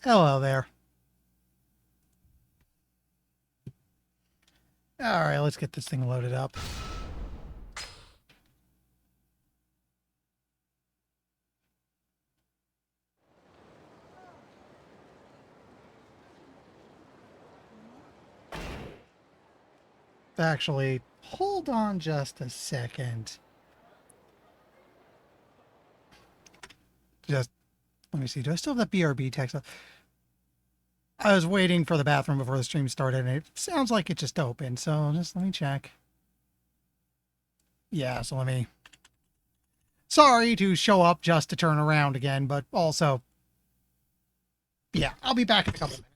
Hello there. Alright, let's get this thing loaded up. Actually, hold on just a second. Just, let me see. Do I still have that BRB text? I was waiting for the bathroom before the stream started, and it sounds like it just opened, so just let me check. Yeah, so let me... Sorry to show up just to turn around again, but also... Yeah, I'll be back in a couple of minutes.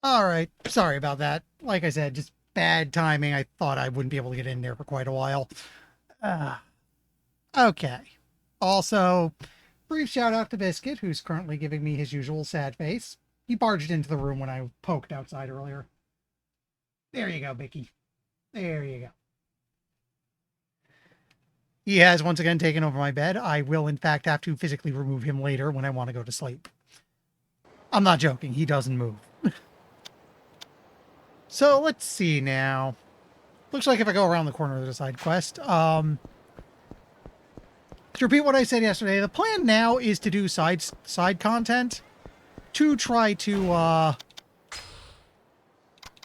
Alright, sorry about that. Like I said, just bad timing. I thought I wouldn't be able to get in there for quite a while. Uh, okay. Also, brief shout out to Biscuit, who's currently giving me his usual sad face. He barged into the room when I poked outside earlier. There you go, Bicky. There you go. He has once again taken over my bed. I will, in fact, have to physically remove him later when I want to go to sleep. I'm not joking. He doesn't move. So, let's see now. Looks like if I go around the corner, there's a side quest. To repeat what I said yesterday, the plan now is to do side content to try to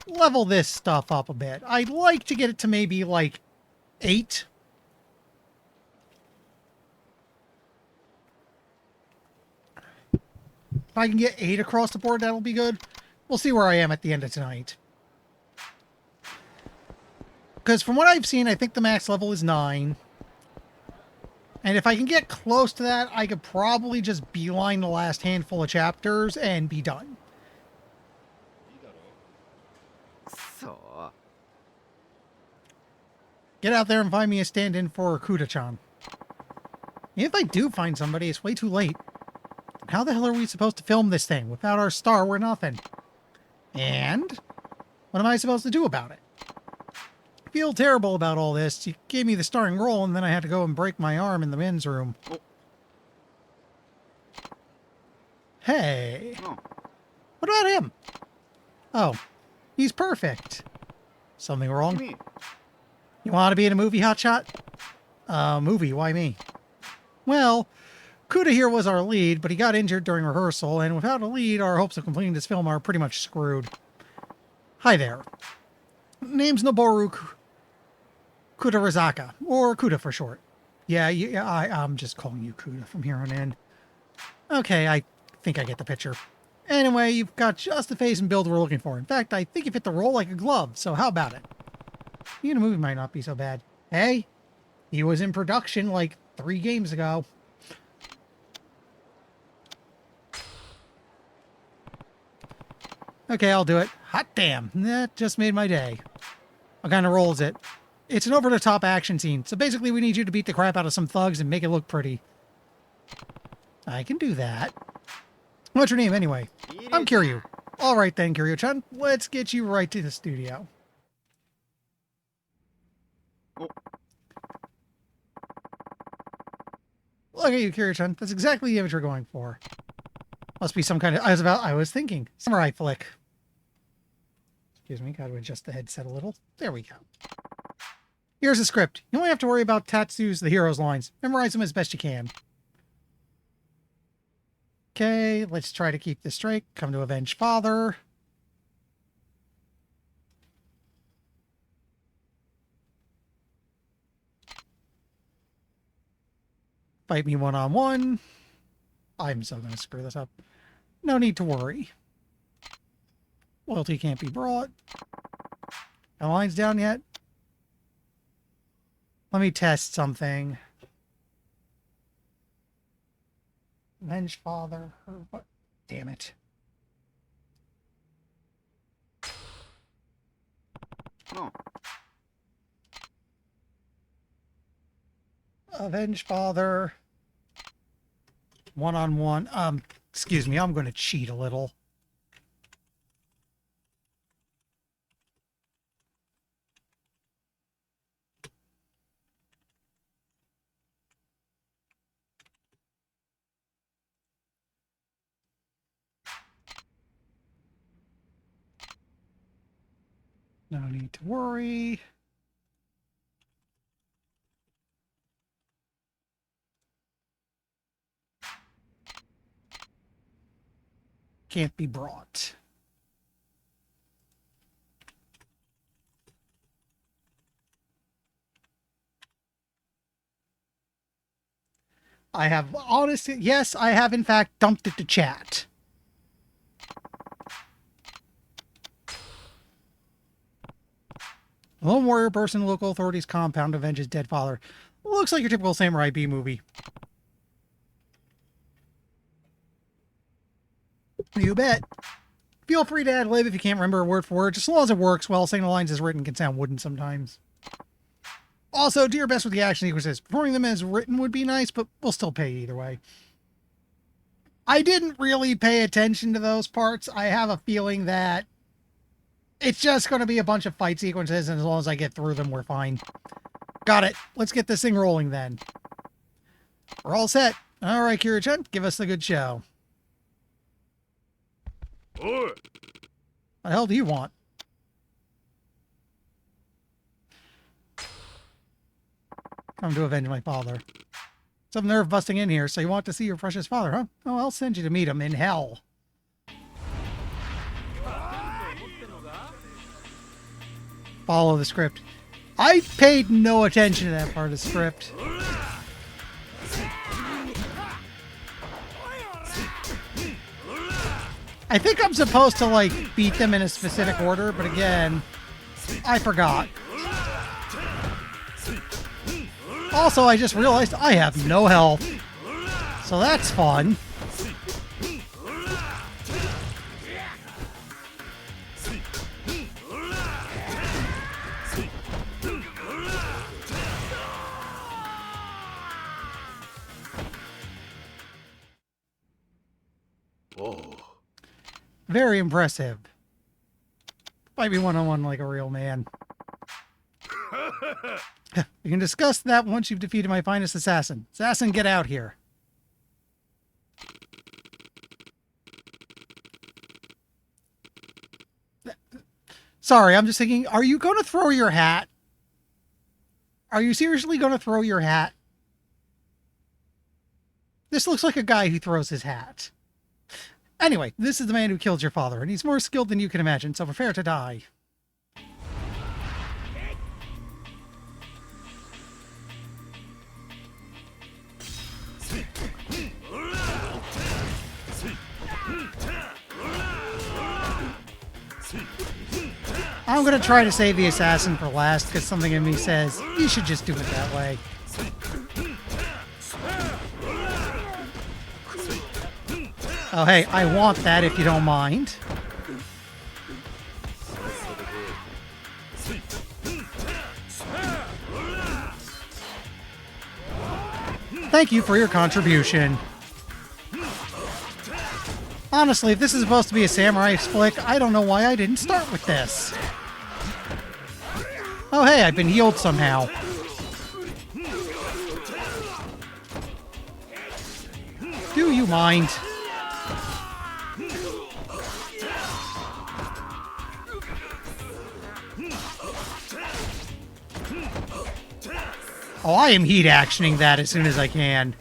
level this stuff up a bit. I'd like to get it to maybe like 8. If I can get 8 across the board, that'll be good. We'll see where I am at the end of tonight. Because from what I've seen, I think the max level is 9. And if I can get close to that, I could probably just beeline the last handful of chapters and be done. So. Get out there and find me a stand-in for Kuda-chan. If I do find somebody, it's way too late. How the hell are we supposed to film this thing? Without our star, we're nothing. And what am I supposed to do about it? I feel terrible about all this. You gave me the starring role, and then I had to go and break my arm in the men's room. Hey. What about him? Oh, he's perfect. Something wrong? You want to be in a movie, Hotshot? Movie, why me? Well, Kuda here was our lead, but he got injured during rehearsal, and without a lead, our hopes of completing this film are pretty much screwed. Hi there. Name's Noboru Kudarazaka, or Kuda for short. Yeah, I'm just calling you Kuda from here on in. Okay, I think I get the picture. Anyway, you've got just the face and build we're looking for. In fact, I think you fit the role like a glove, so how about it? You in a movie might not be so bad. Hey, he was in production like 3 games ago. Okay, I'll do it. Hot damn, that just made my day. What kind of role is it? It's an over-the-top action scene, so basically we need you to beat the crap out of some thugs and make it look pretty. I can do that. What's your name, anyway? I'm Kiryu. Alright then, Kiryu-chan, let's get you right to the studio. Look at you, Kiryu-chan. That's exactly the image we're going for. Must be some kind of... I was thinking. Samurai flick. Excuse me, gotta adjust the headset a little. There we go. Here's the script. You only have to worry about Tatsu's, the hero's lines. Memorize them as best you can. Okay, let's try to keep this straight. Come to avenge father. Fight me one-on-one. I'm so going to screw this up. No need to worry. Loyalty can't be brought. No lines down yet? Let me test something. Avenge father. What? Damn it. Oh. Avenge father. One-on-one. Excuse me, I'm going to cheat a little. No need to worry. Can't be brought. I have honestly, yes, I have in fact dumped it to chat. A lone warrior bursts into local authorities' compound to avenge his dead father. Looks like your typical Samurai B movie. You bet. Feel free to ad-lib if you can't remember word for word. Just as long as it works well, saying the lines as written can sound wooden sometimes. Also, do your best with the action sequences. Performing them as written would be nice, but we'll still pay either way. I didn't really pay attention to those parts. I have a feeling that it's just going to be a bunch of fight sequences, and as long as I get through them, we're fine. Got it. Let's get this thing rolling then. We're all set. All right, Kiryu-chan, give us the good show. What the hell do you want? Come to avenge my father. Some nerve busting in here, so you want to see your precious father, huh? Oh, I'll send you to meet him in hell. Follow the script. I paid no attention to that part of the script. I think I'm supposed to, like, beat them in a specific order, but again, I forgot. Also, I just realized I have no health. So that's fun. Very impressive. Fight me one-on-one like a real man. We can discuss that once you've defeated my finest assassin. Assassin, get out here. Sorry, I'm just thinking, are you going to throw your hat? Are you seriously going to throw your hat? This looks like a guy who throws his hat. Anyway, this is the man who killed your father, and he's more skilled than you can imagine, so prepare to die. I'm going to try to save the assassin for last, because something in me says, you should just do it that way. Oh, hey, I want that if you don't mind. Thank you for your contribution. Honestly, if this is supposed to be a samurai flick, I don't know why I didn't start with this. Oh, hey, I've been healed somehow. you mind? Oh, I am heat actioning that as soon as I can.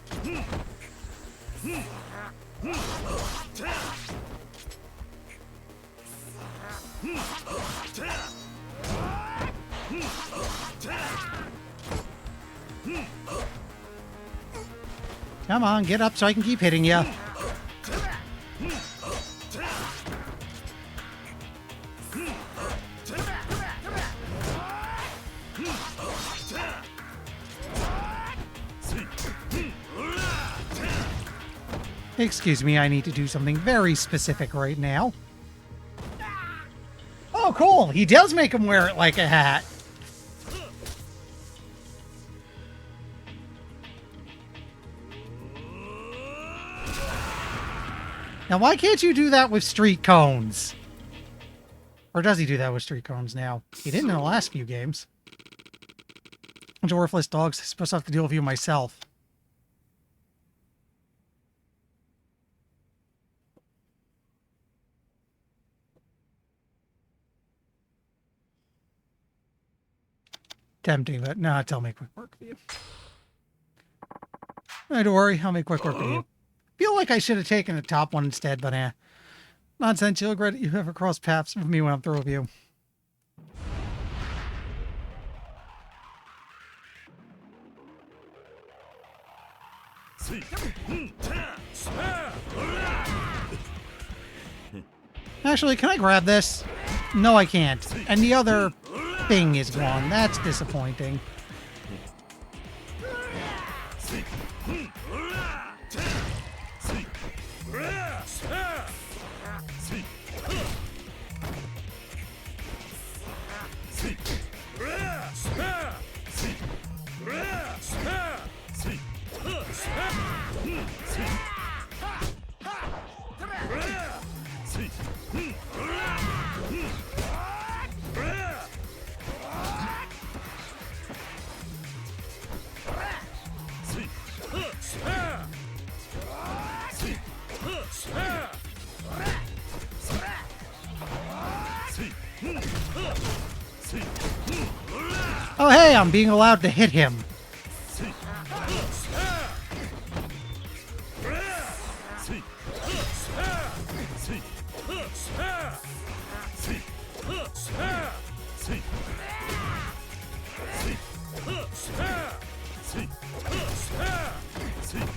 Come on, get up so I can keep hitting you. Excuse me, I need to do something very specific right now. Oh, cool. He does make him wear it like a hat. Now, why can't you do that with street cones? Or does he do that with street cones now? He didn't in the last few games. Bunch of worthless dogs. I'm supposed to have to deal with you myself. Tempting, but no, I'll make quick work for you. Don't worry, I'll make quick work for you. Feel like I should have taken the top one instead, but nonsense. You'll regret it. You ever cross paths with me when I'm through with you. Actually, can I grab this? No, I can't. And the other thing is gone. That's disappointing. Oh, hey, I'm being allowed to hit him.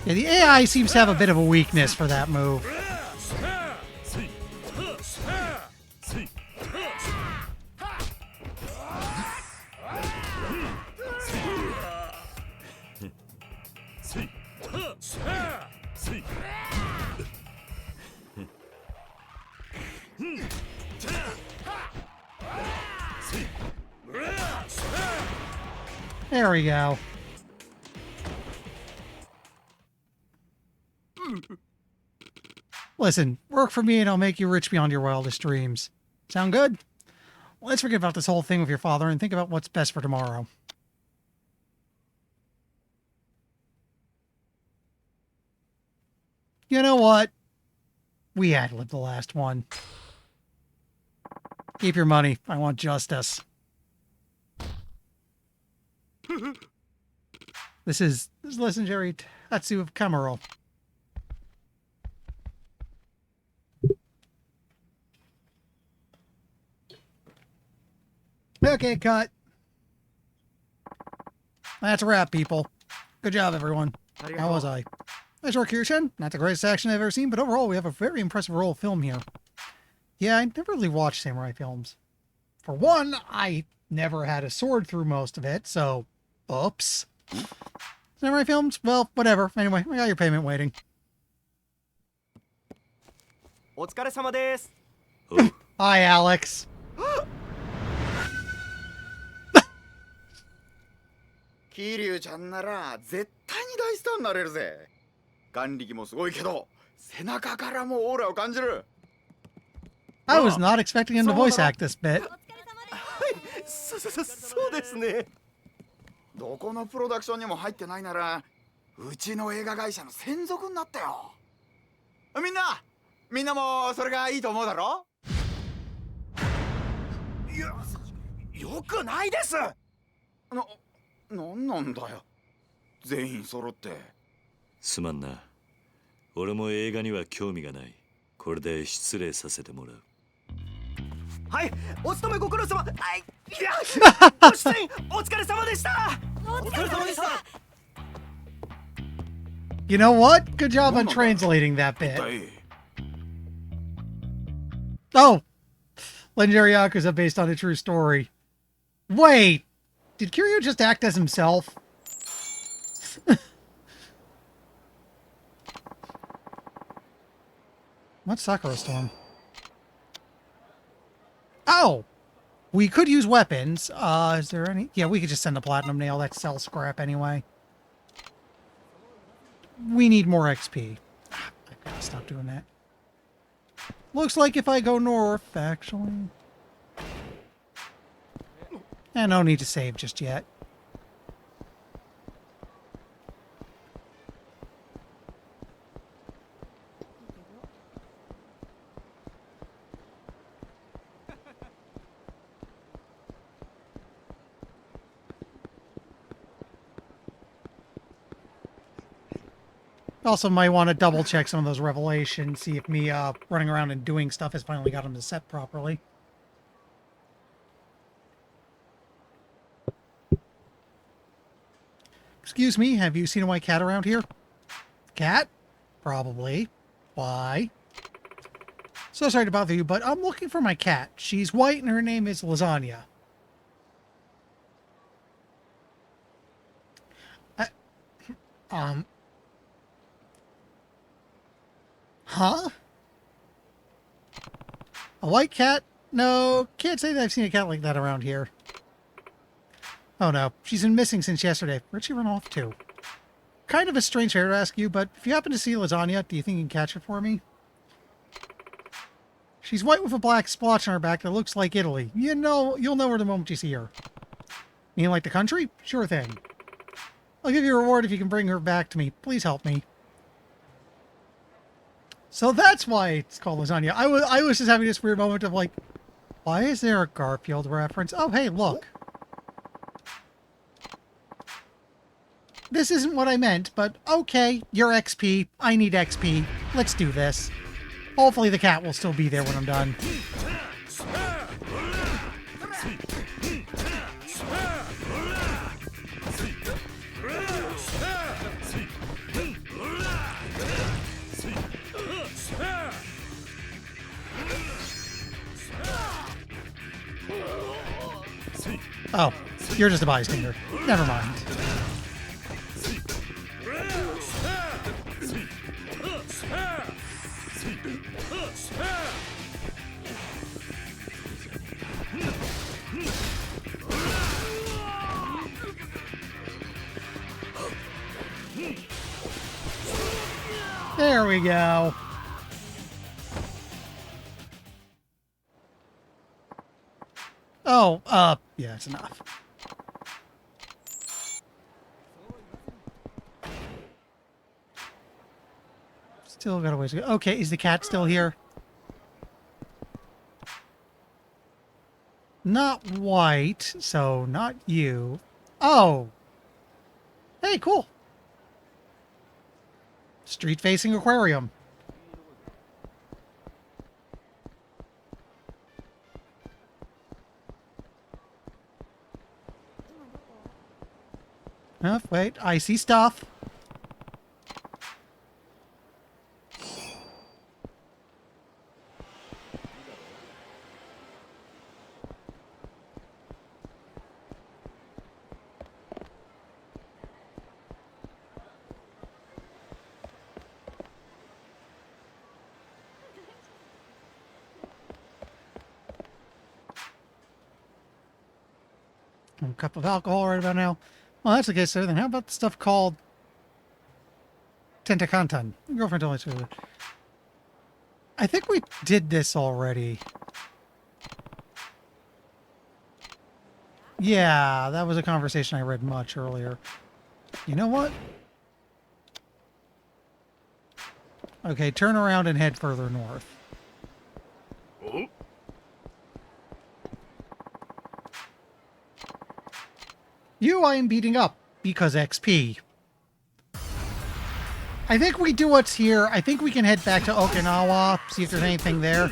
Yeah, the AI seems to have a bit of a weakness for that move. There we go. Listen, work for me and I'll make you rich beyond your wildest dreams. Sound good? Let's forget about this whole thing with your father and think about what's best for tomorrow. You know what? We ad-libbed the last one. Keep your money. I want justice. This is legendary Tatsu of Kamaro. Okay, cut. That's a wrap, people. Good job, everyone. How was I? Nice work here, Shen. Not the greatest action I've ever seen, but overall we have a very impressive roll of film here. Yeah, I never really watched samurai films. For one, I never had a sword through most of it, so... Oops. Samurai films? Well, whatever. Anyway, I got your payment waiting. Hi, Alex. 桐生ちゃんなら絶対に大スターになれるぜ。眼力もすごいけど、背中からもオーラを感じる。I was not expecting him to voice act this bit. そうですね。どこのプロダクションにも入ってないなら、うちの映画会社の専属になったよ。みんなもそれがいいと思うだろ？よくないです。なんなんだよ。全員揃って。すまんな。俺も映画には興味がない。これで失礼させてもらう。はい、お勤めご苦労様。いや、ご出演お疲れ様でした。お疲れ様でした。 You know what? Good job on translating that bit. Oh! Legendary Yakuza based on a true story. Wait! Did Kiryu just act as himself? What's Sakura Storm? Oh! We could use weapons. Is there any? Yeah, we could just send a Platinum Nail. That sells scrap anyway. We need more XP. I've got to stop doing that. Looks like if I go north, actually. And no need to save just yet. Also might want to double check some of those revelations, see if me running around and doing stuff has finally got them to set properly. Excuse me, have you seen a white cat around here? Cat? Probably. Why? So sorry to bother you, but I'm looking for my cat. She's white and her name is Lasagna. Huh? A white cat? No, can't say that I've seen a cat like that around here. Oh no, she's been missing since yesterday. Where'd she run off to? Kind of a strange hair to ask you, but if you happen to see Lasagna, do you think you can catch it for me? She's white with a black splotch on her back that looks like Italy. You know, you'll know her the moment you see her. Mean like the country? Sure thing. I'll give you a reward if you can bring her back to me. Please help me. So that's why it's called Lasagna. I was just having this weird moment of like, why is there a Garfield reference? Oh, hey, look. This isn't what I meant, but okay, you're XP. I need XP. Let's do this. Hopefully the cat will still be there when I'm done. Oh, you're just a bystander. Never mind. There we go. Oh, yeah, it's enough. Still got a ways to go. Okay, is the cat still here? Not white, so not you. Oh! Hey, cool! Street-facing aquarium. Oh, wait, I see stuff. A cup of alcohol right about now. Well, that's the case, sir. Then how about the stuff called Tentakantan? Your girlfriend told me to. I think we did this already. Yeah, that was a conversation I read much earlier. You know what? Okay, turn around and head further north. You I am beating up because XP. I think we do what's here. I think we can head back to Okinawa, see if there's anything there.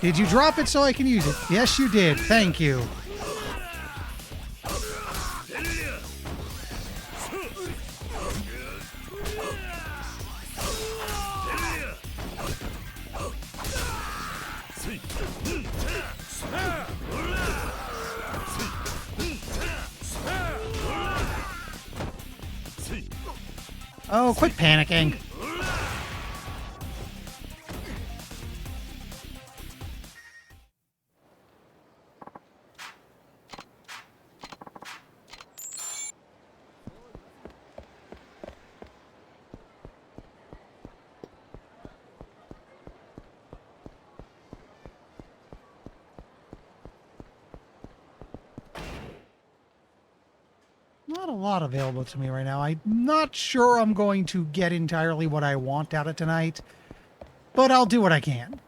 Did you drop it so I can use it? Yes, you did. Thank you. Oh, quit panicking. Not a lot available to me right now. I'm not sure I'm going to get entirely what I want out of tonight, but I'll do what I can.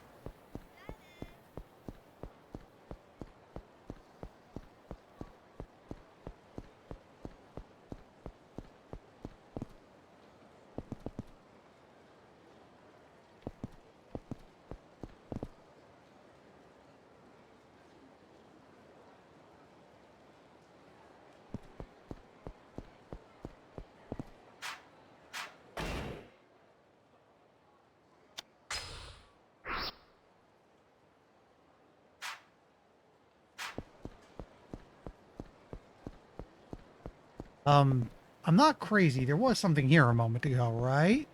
I'm not crazy. There was something here a moment ago, right?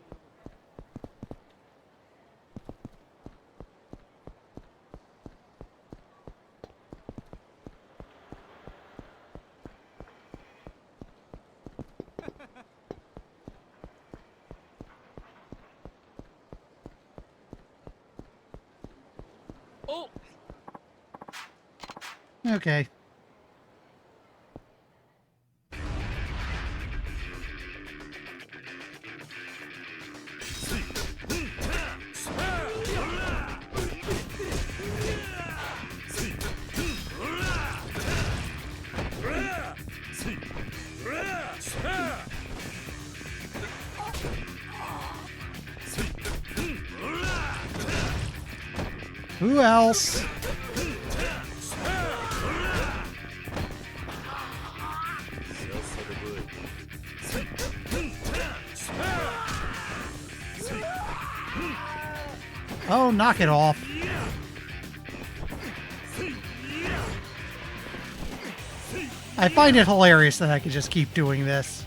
Oh! Okay. Who else? Oh, knock it off. I find it hilarious that I could just keep doing this.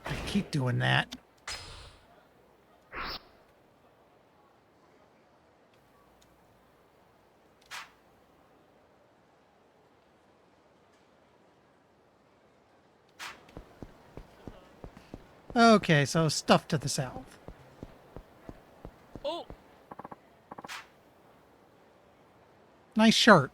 I keep doing that. Okay, so stuff to the south. Oh! Nice shirt.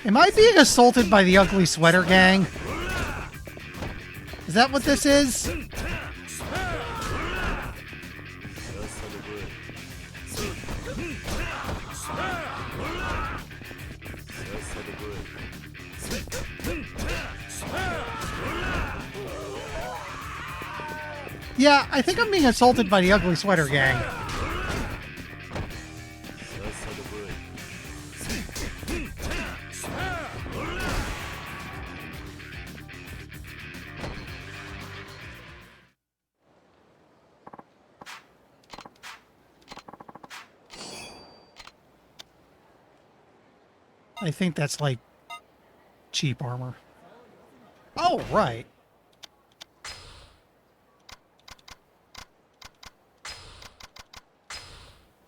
Am I being assaulted by the ugly sweater gang? Is that what this is? Yeah, I think I'm being assaulted by the ugly sweater gang. I think that's like cheap armor. Oh, right.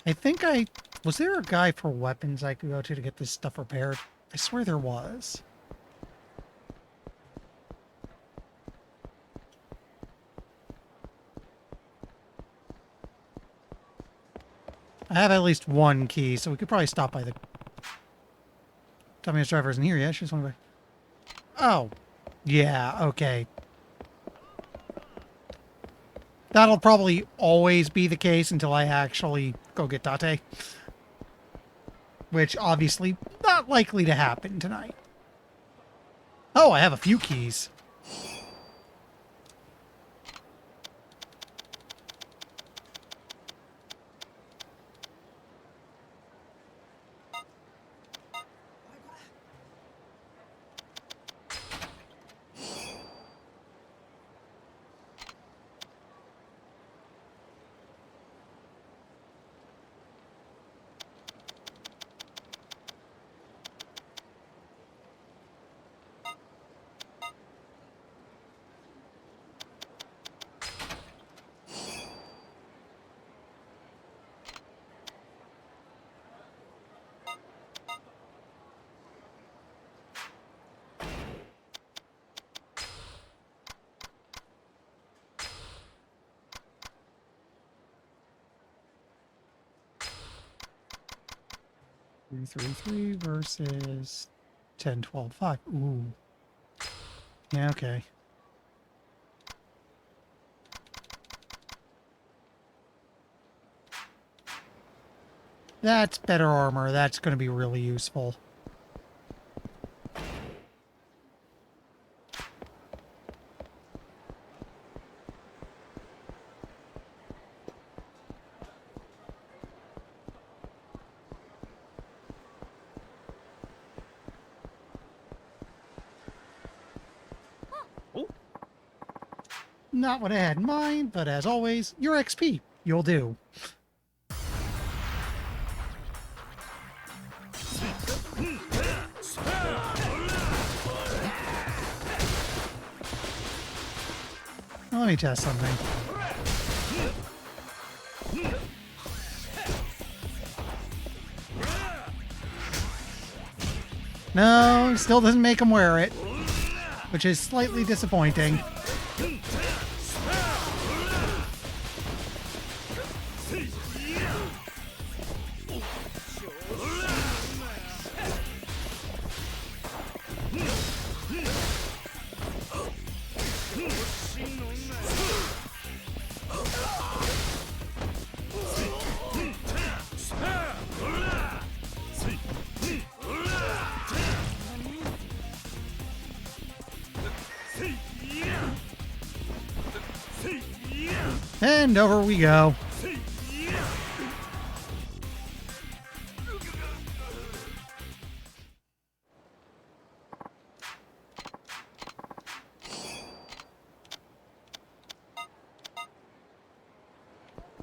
I think was there a guy for weapons I could go to get this stuff repaired? I swear there was. I have at least one key, so we could probably stop by the... Tell me this driver isn't here yet. She just went by. Oh. Yeah, okay. That'll probably always be the case until I actually go get Date. Which, obviously, not likely to happen tonight. Oh, I have a few keys. Three versus 10, 12, 5. Ooh. Yeah, okay. That's better armor. That's going to be really useful. Not what I had in mind, but as always, your XP. You'll do. Let me test something. No, still doesn't make him wear it, which is slightly disappointing. And over we go.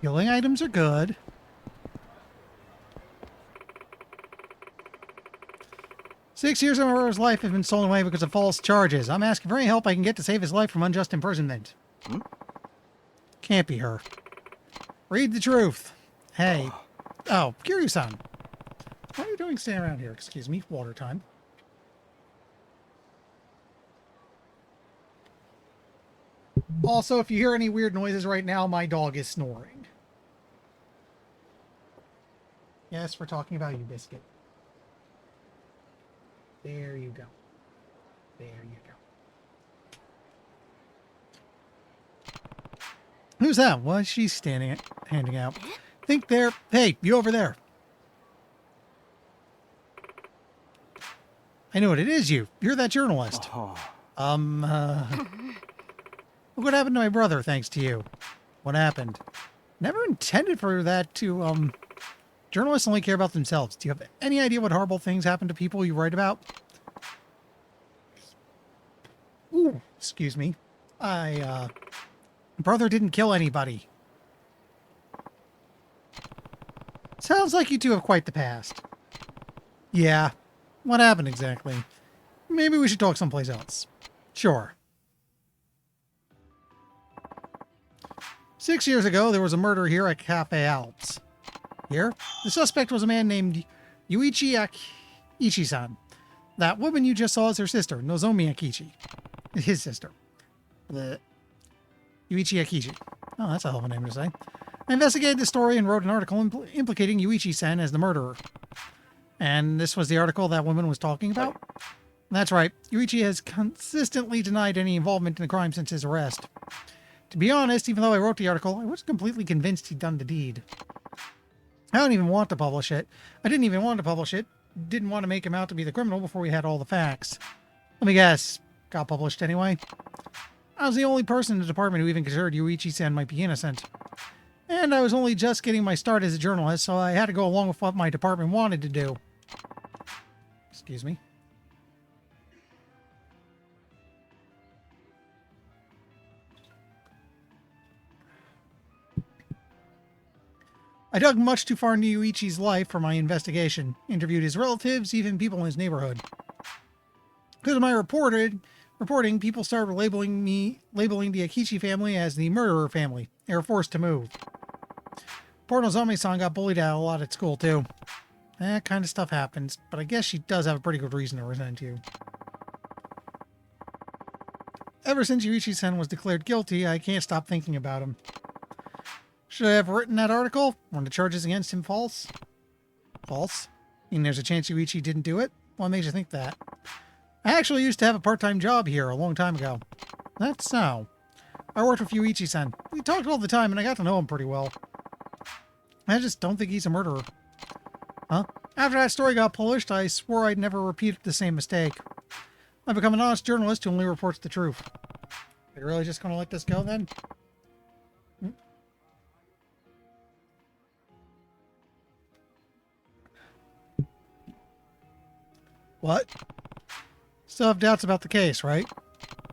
Healing items are good. Six years of my brother's life have been stolen away because of false charges. I'm asking for any help I can get to save his life from unjust imprisonment. Can't be her. Read the truth. Hey. Oh, Kiryu-san. What are you doing standing around here? Excuse me. Water time. Also, if you hear any weird noises right now, my dog is snoring. Yes, we're talking about you, Biscuit. There you go. There you go. Who's that? What is she handing out? Think there. Hey, you over there. I know what it is, you. You're that journalist. Oh. What happened to my brother thanks to you? What happened? Never intended for that to, Journalists only care about themselves. Do you have any idea what horrible things happen to people you write about? Ooh, excuse me. Brother didn't kill anybody. Sounds like you two have quite the past. Yeah. What happened exactly? Maybe we should talk someplace else. Sure. 6 years ago, there was a murder here at Cafe Alps. Here, the suspect was a man named Yuichi Akichi-san. That woman you just saw is her sister, Nozomi Akichi. His sister. The Yuichi Akichi. Oh, that's a hell of a name to say. I investigated the story and wrote an article implicating Yuichi-san as the murderer. And this was the article that woman was talking about? That's right. Yuichi has consistently denied any involvement in the crime since his arrest. To be honest, even though I wrote the article, I was completely convinced he'd done the deed. I don't even want to publish it. I didn't even want to publish it. Didn't want to make him out to be the criminal before we had all the facts. Let me guess. Got published anyway? I was the only person in the department who even considered Yuichi-san might be innocent. And I was only just getting my start as a journalist, so I had to go along with what my department wanted to do. Excuse me. I dug much too far into Yuichi's life for my investigation, interviewed his relatives, even people in his neighborhood. Because of my reporting, people started labeling the Akichi family as the murderer family. They were forced to move. Poor Nozomi-san got bullied out a lot at school, too. That kind of stuff happens, but I guess she does have a pretty good reason to resent you. Ever since Yuichi-san was declared guilty, I can't stop thinking about him. Should I have written that article? Weren't the charges against him false? False? You mean there's a chance Yuichi didn't do it? What makes you think that? I actually used to have a part-time job here a long time ago. That's so. I worked with Yuichi-san. We talked all the time, and I got to know him pretty well. I just don't think he's a murderer. Huh? After that story got published, I swore I'd never repeat the same mistake. I've become an honest journalist who only reports the truth. Are you really just going to let this go, then? What? Still have doubts about the case, right?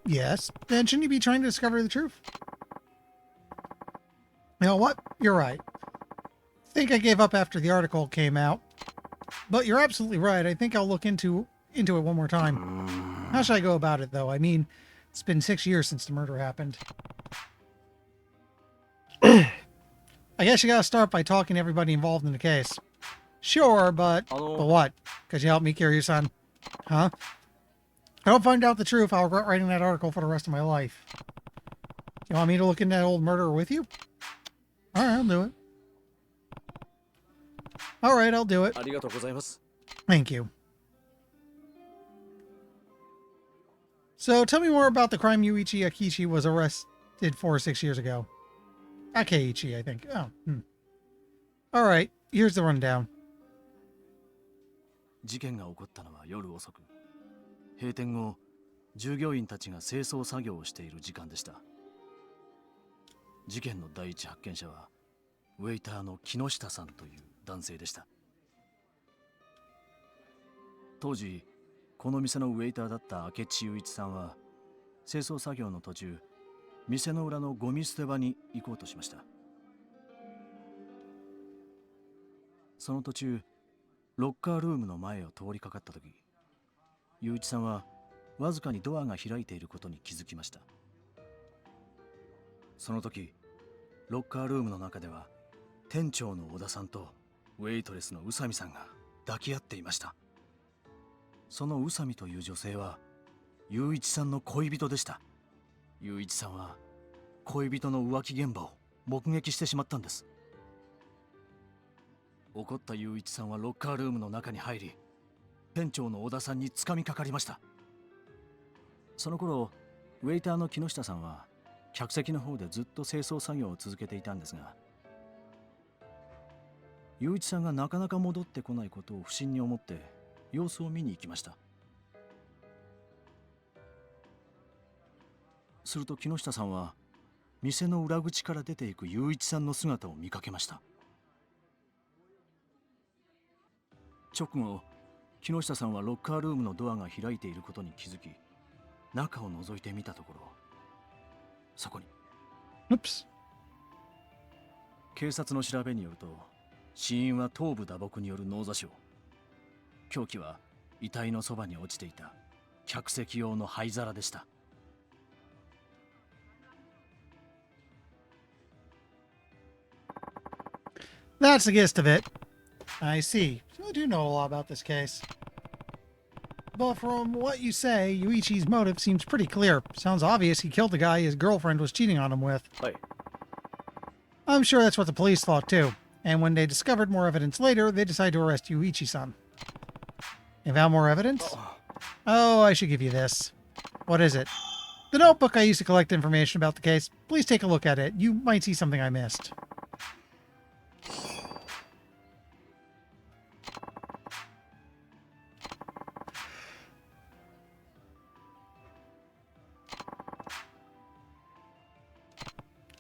Yes. Then shouldn't you be trying to discover the truth? You know what? You're right. I think I gave up after the article came out. But you're absolutely right. I think I'll look into it one more time. How should I go about it, though? I mean, it's been 6 years since the murder happened. I guess you gotta start by talking to everybody involved in the case. Sure, but what? Could you help me, Kiryu-san? Huh? If I don't find out the truth, I'll regret writing that article for the rest of my life. You want me to look into that old murderer with you? Alright, I'll do it. Alright, I'll do it. Thank you. So, tell me more about the crime Yuichi Akichi was arrested for 6 years ago. Akeiichi, I think. Oh, Alright, here's the rundown. 事件が起こったのは夜遅く、閉店後、従業員たちが清掃作業をしている時間でした。事件の第一発見者はウェイターの木下さんという男性でした。当時この店のウェイターだった明智雄一さんは清掃作業の途中、店の裏のゴミ捨て場に行こうとしました。その途中、ロッカールームの前を通りかかった時、雄一さんはわずかにドアが開いていることに気づきました。その時、ロッカールームの中では店長の小田さんとウェイトレスの宇佐美さんが抱き合っていました。その宇佐美という女性は雄一さんの恋人でした。雄一さんは恋人の浮気現場を目撃してしまったんです。怒った雄一さんはロッカールームの中に入り、店長の小田さんに掴みかかりました。その頃ウェイターの木下さんは客席の方でずっと清掃作業を続けていたんですが、雄一さんがなかなか戻ってこないことを不審に思って様子を見に行きました。すると木下さんは店の裏口から出ていく雄一さんの姿を見かけました。直後、木下さんはロッカールームのドアが開いていることに気づき、中を覗いてみたところ、そこに警察の調べによると、死因は頭部打撲による脳挫傷、凶器は遺体のそばに落ちていた客席用の灰皿でした。That's the gist of it. I see. So I do know a lot about this case. But from what you say, Yuichi's motive seems pretty clear. Sounds obvious he killed the guy his girlfriend was cheating on him with. はい。 I'm sure that's what the police thought too. And when they discovered more evidence later, they decided to arrest Yuichi-san. You found more evidence? Oh, I should give you this. What is it? The notebook I used to collect information about the case. Please take a look at it. You might see something I missed.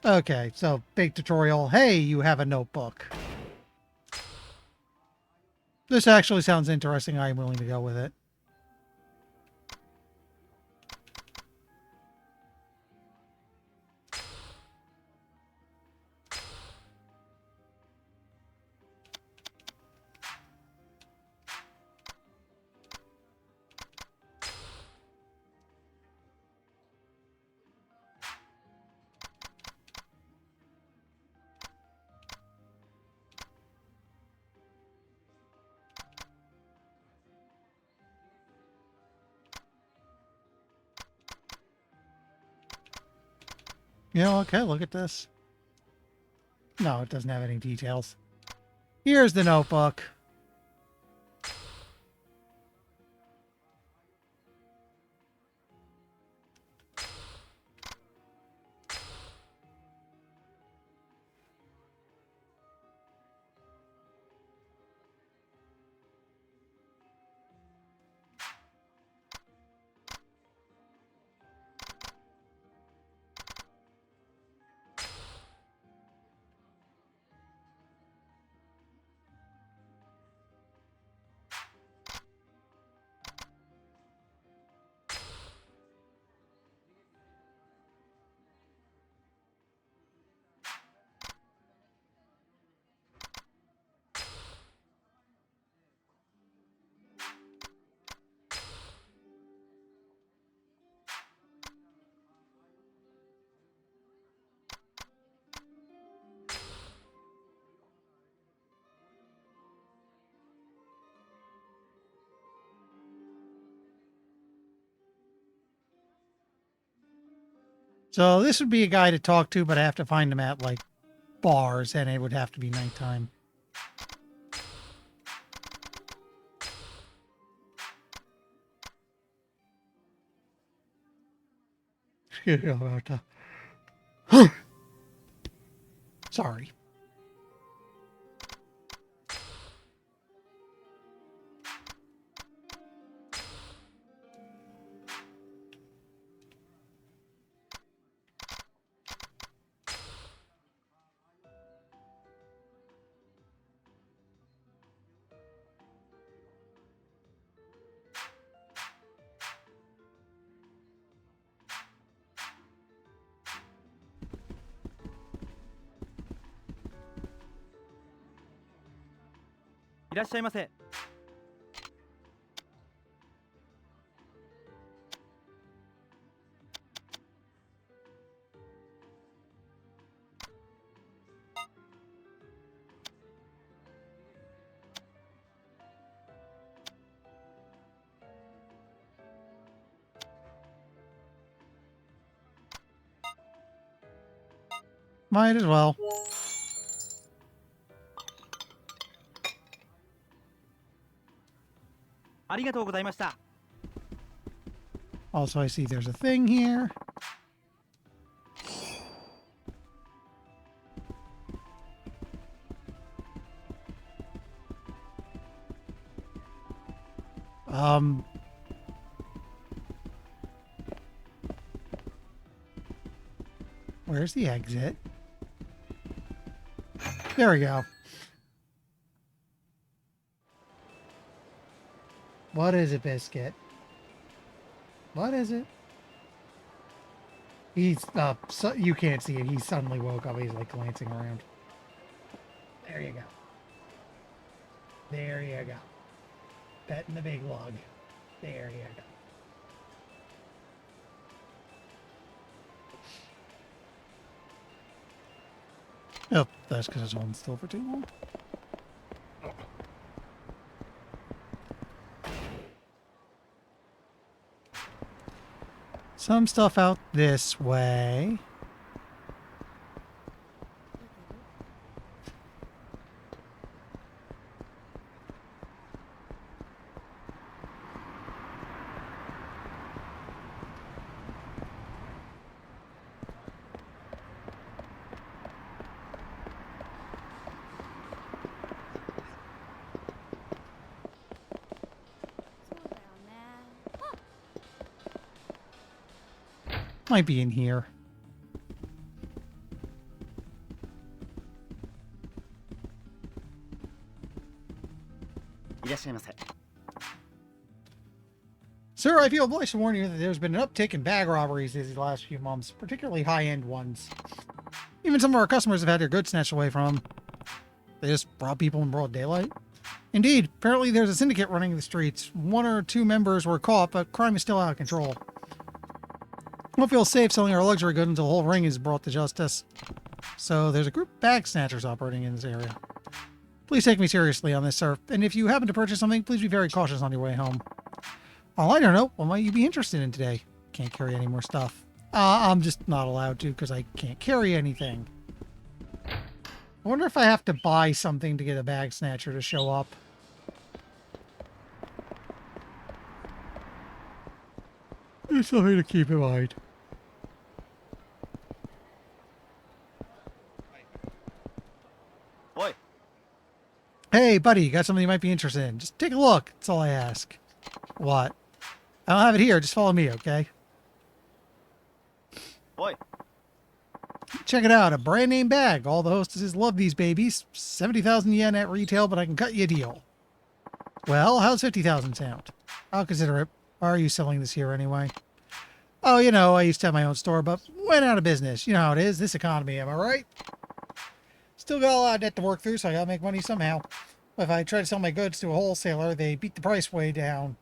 Okay, so big tutorial. Hey, you have a notebook. This actually sounds interesting. I'm willing to go with it. You know, okay, look at this. No, it doesn't have any details. Here's the notebook. So this would be a guy to talk to, but I have to find him at, like, bars, and it would have to be nighttime. Sorry. Might as well. Also, I see there's a thing here. Where's the exit? There we go. What is it, Biscuit? What is it? He's, so you can't see it. He suddenly woke up. He's, like, glancing around. There you go. There you go. Petting the big log. Oh, that's because it's holding still for too long. Some stuff out this way. Might be in here. Sir, I feel obliged to warn you that there's been an uptick in bag robberies these last few months, particularly high-end ones. Even some of our customers have had their goods snatched away from them. They just rob people in broad daylight. Indeed, apparently there's a syndicate running the streets. 1 or 2 members were caught, but crime is still out of control. I don't feel safe selling our luxury goods until the whole ring is brought to justice. So there's a group of bag snatchers operating in this area. Please take me seriously on this, sir. And if you happen to purchase something, please be very cautious on your way home. Oh, I don't know. What might you be interested in today? Can't carry any more stuff. I'm just not allowed to because I can't carry anything. I wonder if I have to buy something to get a bag snatcher to show up. There's something to keep in mind. Oi. Hey, buddy, you got something you might be interested in? Just take a look. That's all I ask. What? I don't have it here. Just follow me, okay? Oi. Check it out. A brand name bag. All the hostesses love these babies. 70,000 yen at retail, but I can cut you a deal. Well, how's 50,000 sound? I'll consider it. Why are you selling this here anyway? Oh, you know, I used to have my own store, but went out of business. You know how it is. This economy, am I right? Still got a lot of debt to work through, so I gotta make money somehow. If I try to sell my goods to a wholesaler, they beat the price way down.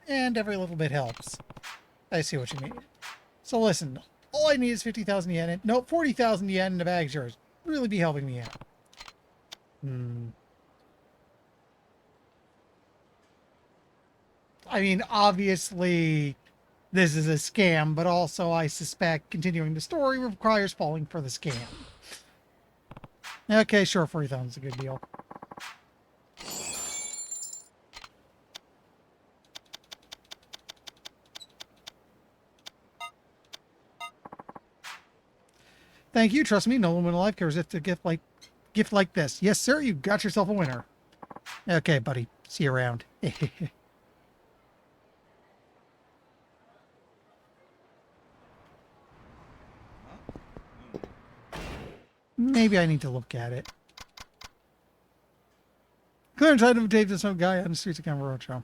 And every little bit helps. I see what you mean. So listen, all I need is 50,000 yen. Nope, 40,000 yen and the bag's yours. Really be helping me out. I mean, obviously, this is a scam, but also I suspect continuing the story requires falling for the scam. Okay, sure, 40,000 is a good deal. Thank you. Trust me, no one alive cares if a gift like this. Yes, sir, you got yourself a winner. Okay, buddy. See you around. Maybe I need to look at it. Clear tried to tape to some guy on the streets of Camarocho.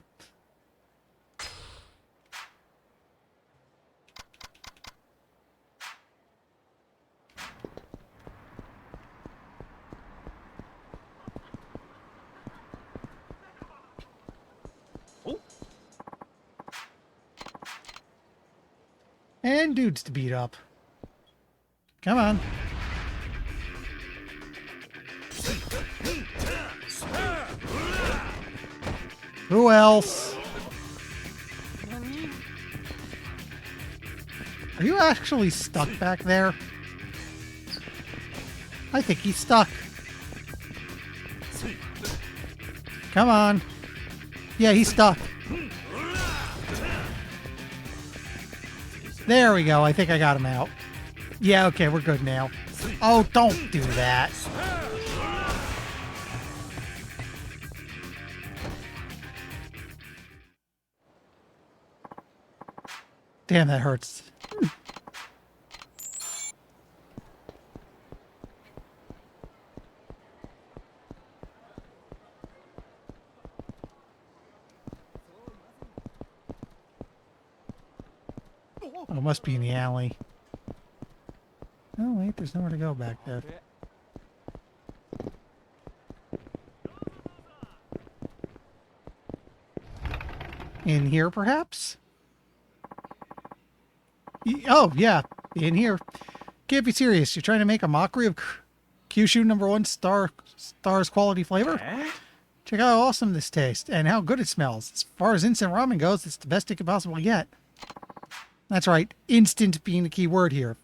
And dudes to beat up. Come on. Who else? Are you actually stuck back there? I think he's stuck. Come on. Yeah, he's stuck. There we go. I think I got him out. Yeah, okay, we're good now. Oh, don't do that. Damn, that hurts. Oh, it must be in the alley. Oh, wait, there's nowhere to go back there. In here, perhaps? Oh, yeah, in here. Can't be serious. You're trying to make a mockery of... Kyushu #1 stars quality flavor. Check out how awesome this tastes and how good it smells. As far as instant ramen goes, it's the best it could possibly get. That's right, instant being the key word here.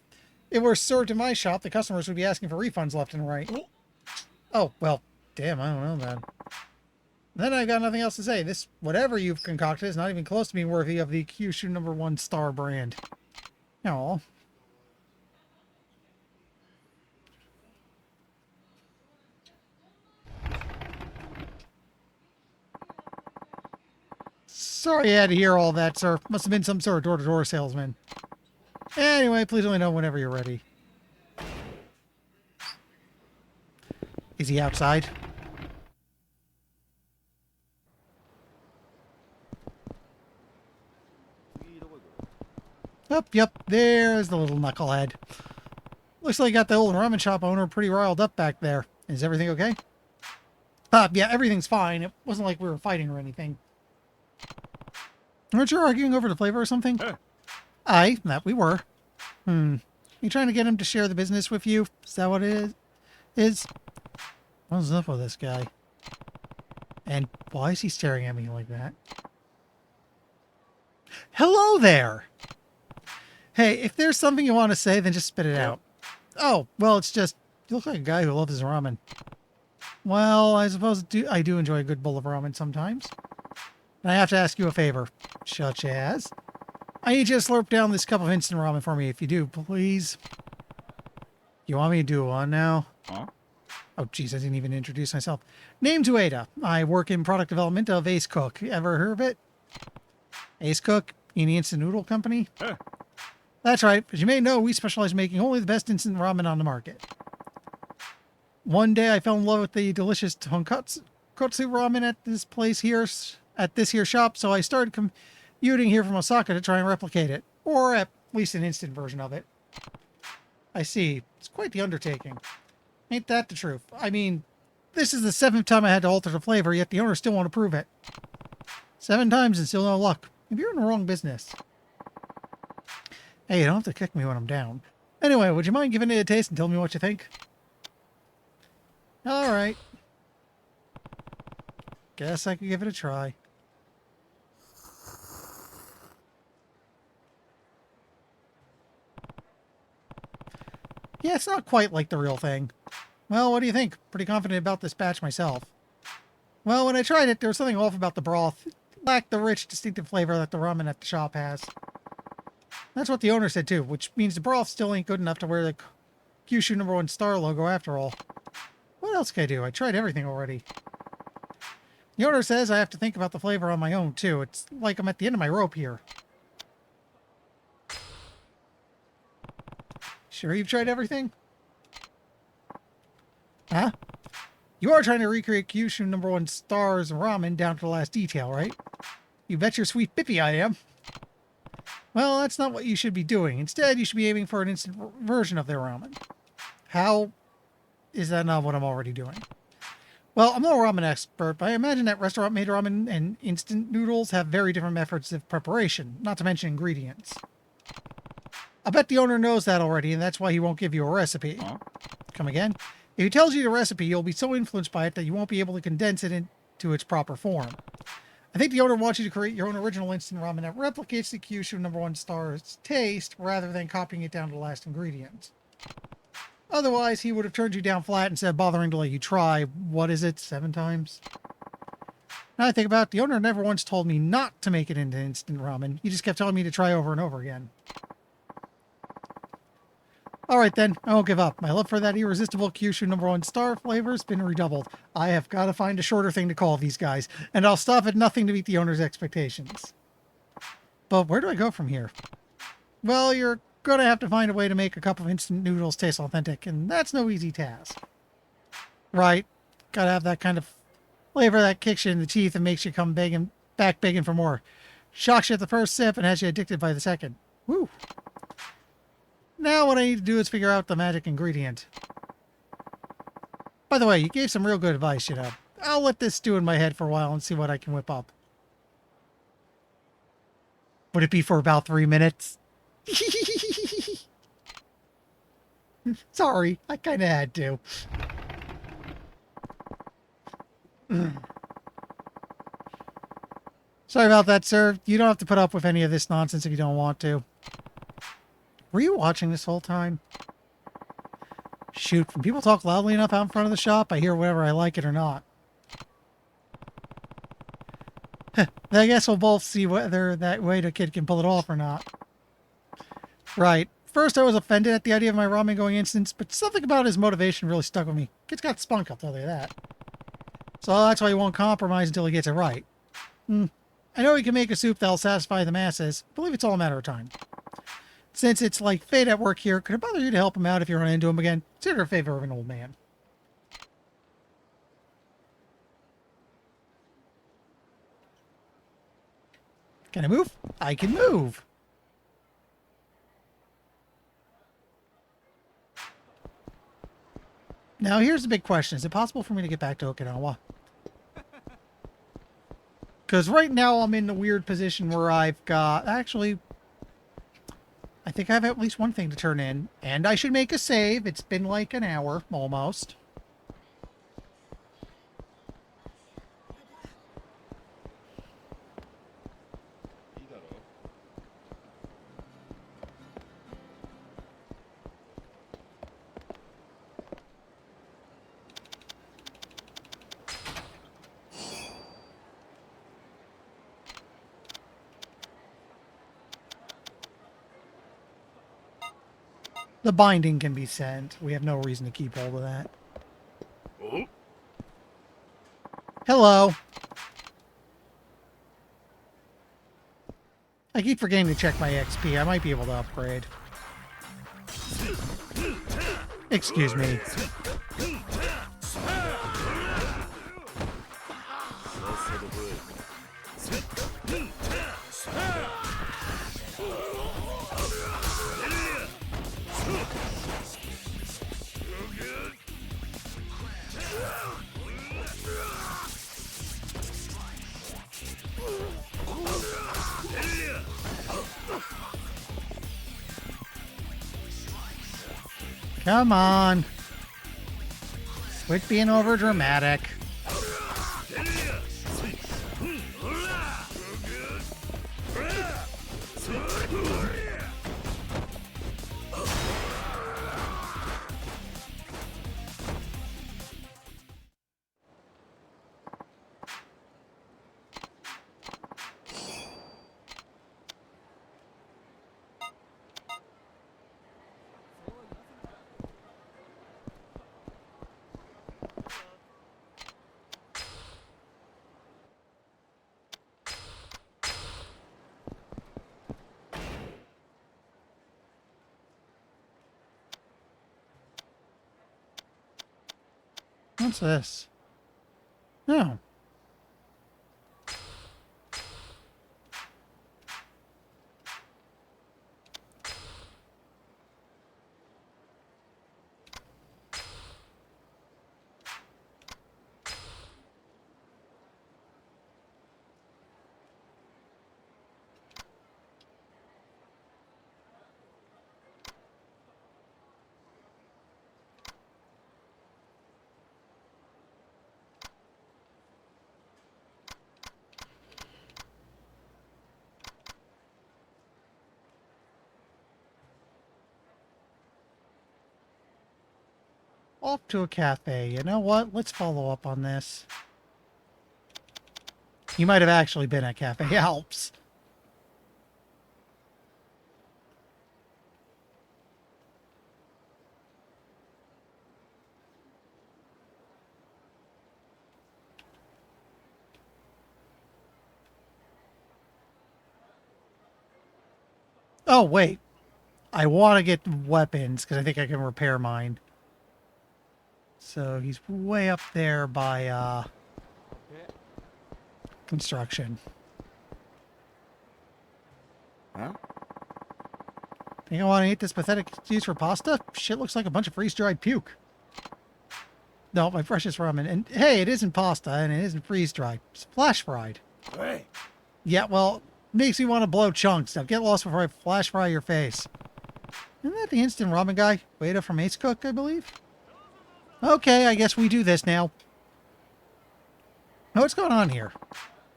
If it were served in my shop, the customers would be asking for refunds left and right. Oh, well, damn, I don't know, man. Then I got nothing else to say. This, whatever you've concocted, is not even close to being worthy of the Kyushu #1 star brand. Aw. Sorry you had to hear all that, sir. Must have been some sort of door-to-door salesman. Anyway, please let me know whenever you're ready. Is he outside? Yep, there's the little knucklehead. Looks like you got the old ramen shop owner pretty riled up back there. Is everything okay? Yeah, everything's fine. It wasn't like we were fighting or anything. Weren't you arguing over the flavor or something? Aye, that we were. You trying to get him to share the business with you? Is that what it is? What's up with this guy? And why is he staring at me like that? Hello there! Hey, if there's something you want to say, then just spit it out. Oh, well, it's just, you look like a guy who loves his ramen. Well, I suppose I do enjoy a good bowl of ramen sometimes. And I have to ask you a favor. Such as? I need you to slurp down this cup of instant ramen for me if you do, please. You want me to do one now? Huh? Oh, jeez, I didn't even introduce myself. Name's Ueda. I work in product development of Ace Cook. Ever heard of it? Ace Cook? In the instant noodle company? That's right. As you may know, we specialize in making only the best instant ramen on the market. One day I fell in love with the delicious tonkatsu ramen at this place here, at this here shop, so I started commuting here from Osaka to try and replicate it. Or at least an instant version of it. I see. It's quite the undertaking. Ain't that the truth? I mean, this is the 7th time I had to alter the flavor, yet the owner still won't approve it. 7 times and still no luck. Maybe you're in the wrong business. Hey, you don't have to kick me when I'm down. Anyway, would you mind giving it a taste and tell me what you think? Alright. Guess I could give it a try. Yeah, it's not quite like the real thing. Well, what do you think? Pretty confident about this batch myself. Well, when I tried it, there was something off about the broth. It lacked the rich, distinctive flavor that the ramen at the shop has. That's what the owner said too, which means the broth still ain't good enough to wear the Kyushu #1 star logo after all. What else can I do? I tried everything already. The owner says I have to think about the flavor on my own too. It's like I'm at the end of my rope here. Sure you've tried everything? Huh? You are trying to recreate Kyushu #1 stars ramen down to the last detail, right? You bet your sweet bippy I am. Well, that's not what you should be doing. Instead, you should be aiming for an instant version of their ramen. How is that not what I'm already doing? Well, I'm no ramen expert, but I imagine that restaurant-made ramen and instant noodles have very different methods of preparation, not to mention ingredients. I bet the owner knows that already, and that's why he won't give you a recipe. Huh? Come again? If he tells you the recipe, you'll be so influenced by it that you won't be able to condense it into its proper form. I think the owner wants you to create your own original instant ramen that replicates the Kyushu #1 star's taste rather than copying it down to the last ingredient. Otherwise, he would have turned you down flat instead of bothering to let you try, what is it, 7 times? Now I think about it, the owner never once told me not to make it into instant ramen. He just kept telling me to try over and over again. Alright then, I won't give up. My love for that irresistible Kyushu #1 star flavor has been redoubled. I have got to find a shorter thing to call these guys, and I'll stop at nothing to meet the owner's expectations. But where do I go from here? Well, you're going to have to find a way to make a cup of instant noodles taste authentic, and that's no easy task. Right, gotta have that kind of flavor that kicks you in the teeth and makes you come back begging for more. Shocks you at the first sip and has you addicted by the second. Woo! Now what I need to do is figure out the magic ingredient. By the way, you gave some real good advice, you know. I'll let this stew in my head for a while and see what I can whip up. Would it be for about 3 minutes? Sorry, I kind of had to. Sorry about that, sir. You don't have to put up with any of this nonsense if you don't want to. Were you watching this whole time? Shoot, when people talk loudly enough out in front of the shop, I hear whether I like it or not. I guess we'll both see whether that waiter kid can pull it off or not. Right. First, I was offended at the idea of my ramen going instant, but something about his motivation really stuck with me. Kid's got spunk, I'll tell you that. So that's why he won't compromise until he gets it right. I know he can make a soup that'll satisfy the masses. I believe it's all a matter of time. Since it's like fate at work here, could it bother you to help him out if you run into him again? Consider a favor of an old man. Can I move? I can move! Now here's the big question. Is it possible for me to get back to Okinawa? Because right now I'm in the weird position where I've got... Actually, I think I have at least one thing to turn in. And I should make a save. It's been like an hour, almost. The binding can be sent. We have no reason to keep hold of that. Hello. I keep forgetting to check my XP. I might be able to upgrade. Excuse me. Come on. Quit being over dramatic. What's this? No. Off to a cafe. You know what? Let's follow up on this. You might have actually been at Cafe Alps. Oh, wait. I want to get weapons because I think I can repair mine. So he's way up there by construction. Huh? Think I want to eat this pathetic excuse for pasta? Shit looks like a bunch of freeze-dried puke. No, my precious ramen. And hey, it isn't pasta and it isn't freeze-dried. It's flash-fried. Hey. Yeah, well, makes me want to blow chunks. Now get lost before I flash-fry your face. Isn't that the instant ramen guy? Waiter from Ace Cook, I believe? Okay, I guess we do this now. Now, what's going on here?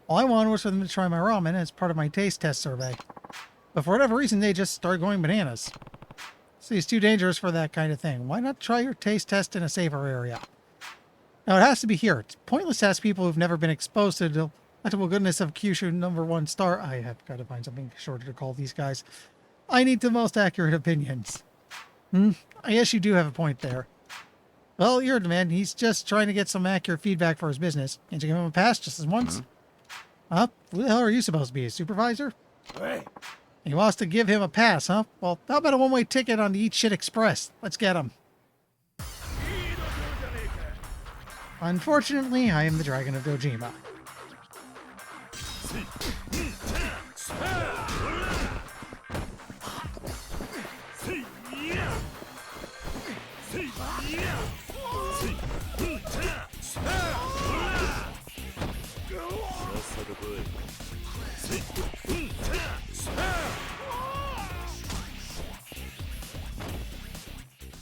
All I wanted was for them to try my ramen as part of my taste test survey. But for whatever reason, they just started going bananas. See, it's too dangerous for that kind of thing. Why not try your taste test in a safer area? Now, it has to be here. It's pointless to ask people who've never been exposed to the delectable goodness of Kyushu #1 star. I have got to find something shorter to call these guys. I need the most accurate opinions. I guess you do have a point there. Well, you're the man. He's just trying to get some accurate feedback for his business. Can't you give him a pass just as once? Huh? Who the hell are you supposed to be? A supervisor? Hey. He wants to give him a pass, huh? Well, how about a one-way ticket on the Eat Shit Express? Let's get him. Unfortunately, I am the Dragon of Dojima.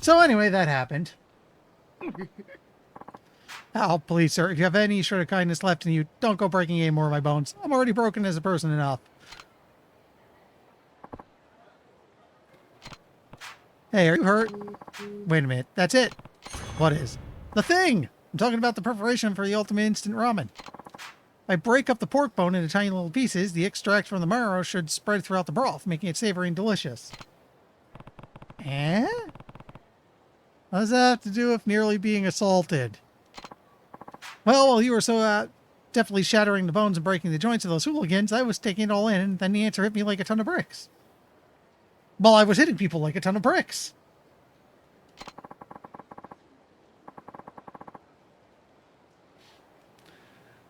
So anyway, that happened. Oh, please, sir, if you have any sort of kindness left in you, don't go breaking any more of my bones. I'm already broken as a person enough. Hey, are you hurt? Wait a minute, that's it. What is? The thing! I'm talking about the preparation for the ultimate instant ramen. If I break up the pork bone into tiny little pieces, the extract from the marrow should spread throughout the broth, making it savory and delicious. Eh? What does that have to do with nearly being assaulted? Well, while you were so definitely shattering the bones and breaking the joints of those hooligans, I was taking it all in, and then the answer hit me like a ton of bricks. Well, I was hitting people like a ton of bricks.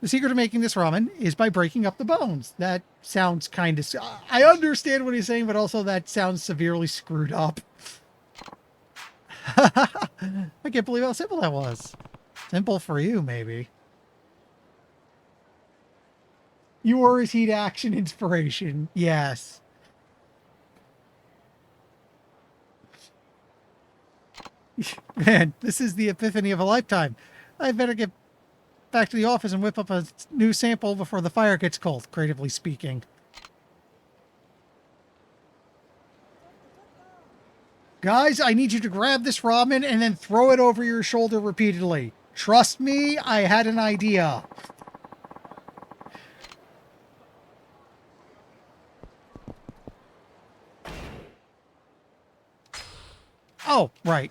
The secret of making this ramen is by breaking up the bones. That sounds kind of... I understand what he's saying, but also that sounds severely screwed up. I can't believe how simple that was. Simple for you, maybe. You were his heat action inspiration. Yes. Man, this is the epiphany of a lifetime. I better get back to the office and whip up a new sample before the fire gets cold, creatively speaking. Guys, I need you to grab this ramen and then throw it over your shoulder repeatedly. Trust me, I had an idea. Oh, right.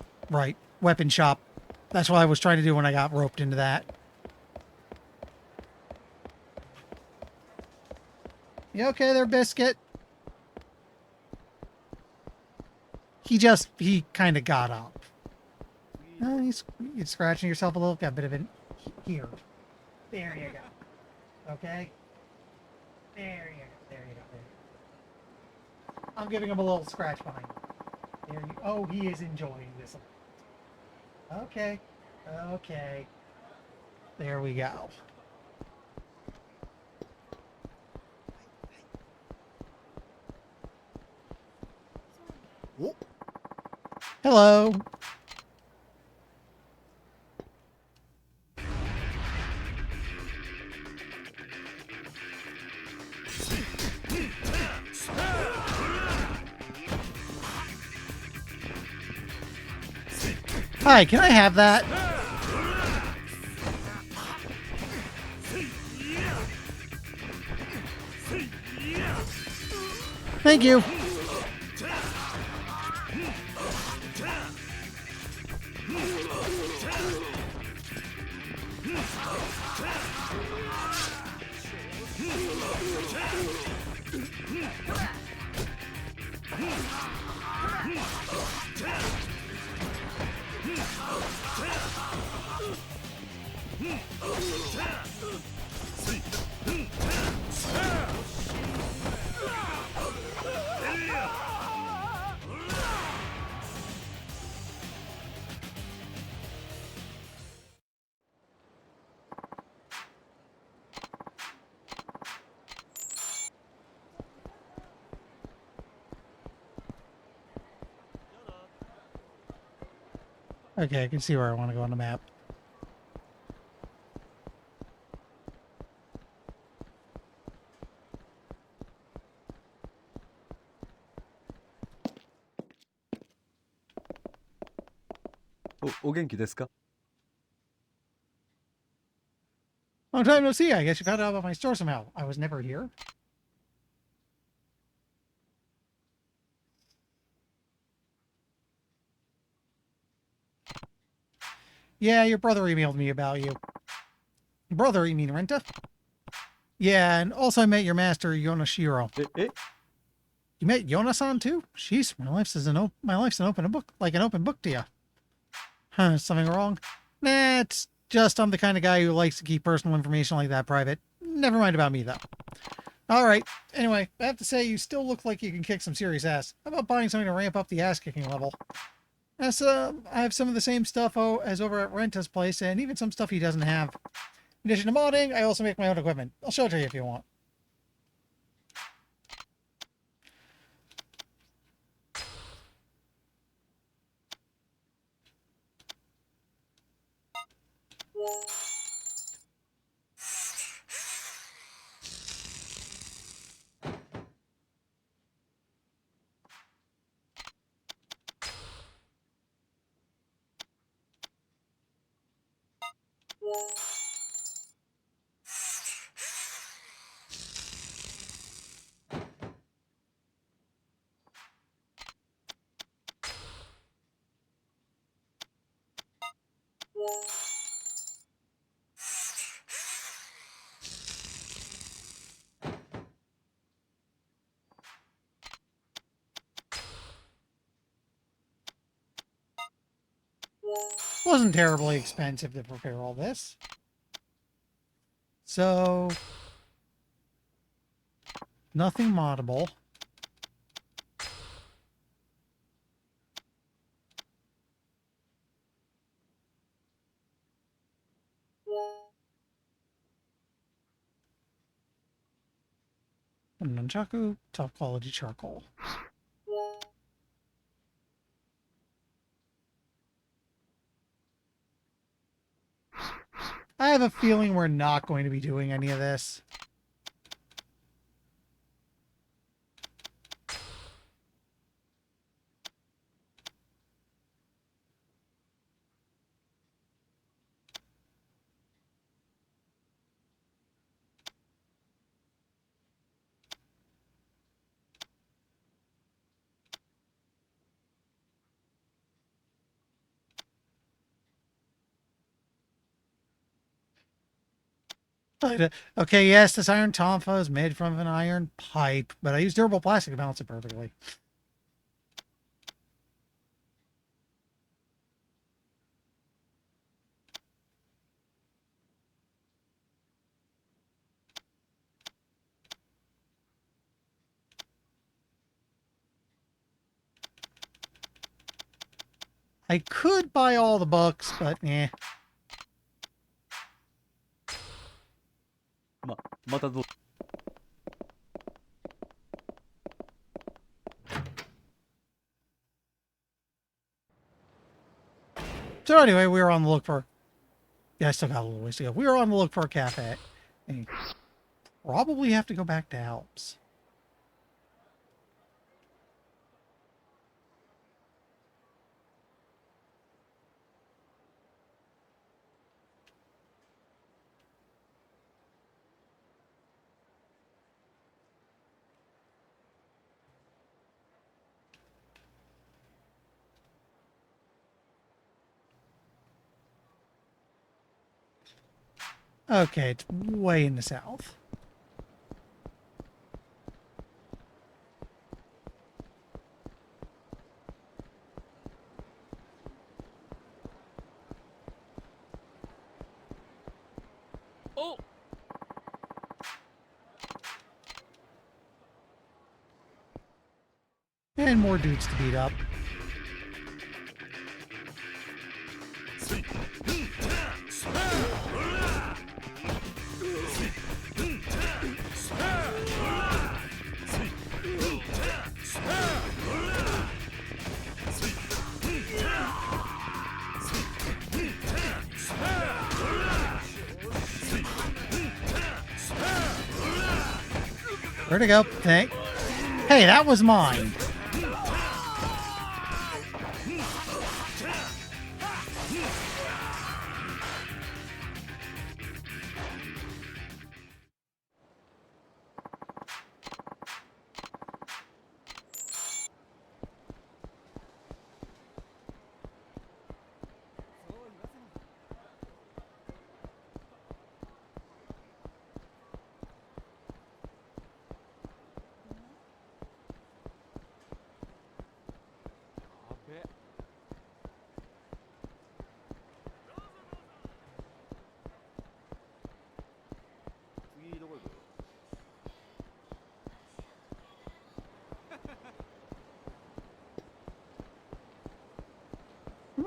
Weapon shop. That's what I was trying to do when I got roped into that. You okay there, Biscuit? He kind of got up. You're scratching yourself a little. Got a bit of it here. There you go. Okay? There you go. I'm giving him a little scratch behind him. There you, oh, he is enjoying this. Okay. There we go. Oh. Hello. Hi, can I have that? Thank you. Okay, I can see where I want to go on the map. お元気ですか？ Long time no see. I guess you found out about my store somehow. I was never here. Yeah, your brother emailed me about you. Brother, you mean Renta? Yeah, and also I met your master, Yonashiro. え You met Yonasan too? Jeez, my life's an open book, like an open book to you. Huh? Something wrong? Nah, it's just I'm the kind of guy who likes to keep personal information like that private. Never mind about me though. All right. Anyway, I have to say you still look like you can kick some serious ass. How about buying something to ramp up the ass kicking level? As I have some of the same stuff as over at Renta's place, and even some stuff he doesn't have. In addition to modding, I also make my own equipment. I'll show it to you if you want. Wasn't terribly expensive to prepare all this. So, nothing moddable. Nunchaku, top quality charcoal. I have a feeling we're not going to be doing any of this. Okay, yes, this iron tonfa is made from an iron pipe, but I use durable plastic to balance it perfectly. I could buy all the books, but eh. またどう So anyway, we were on the look for... Yeah, I still got a little ways to go. We were on the look for a cafe. And probably have to go back to Alps. Okay, it's way in the south. Oh! And more dudes to beat up. Where'd it go? Hey, that was mine.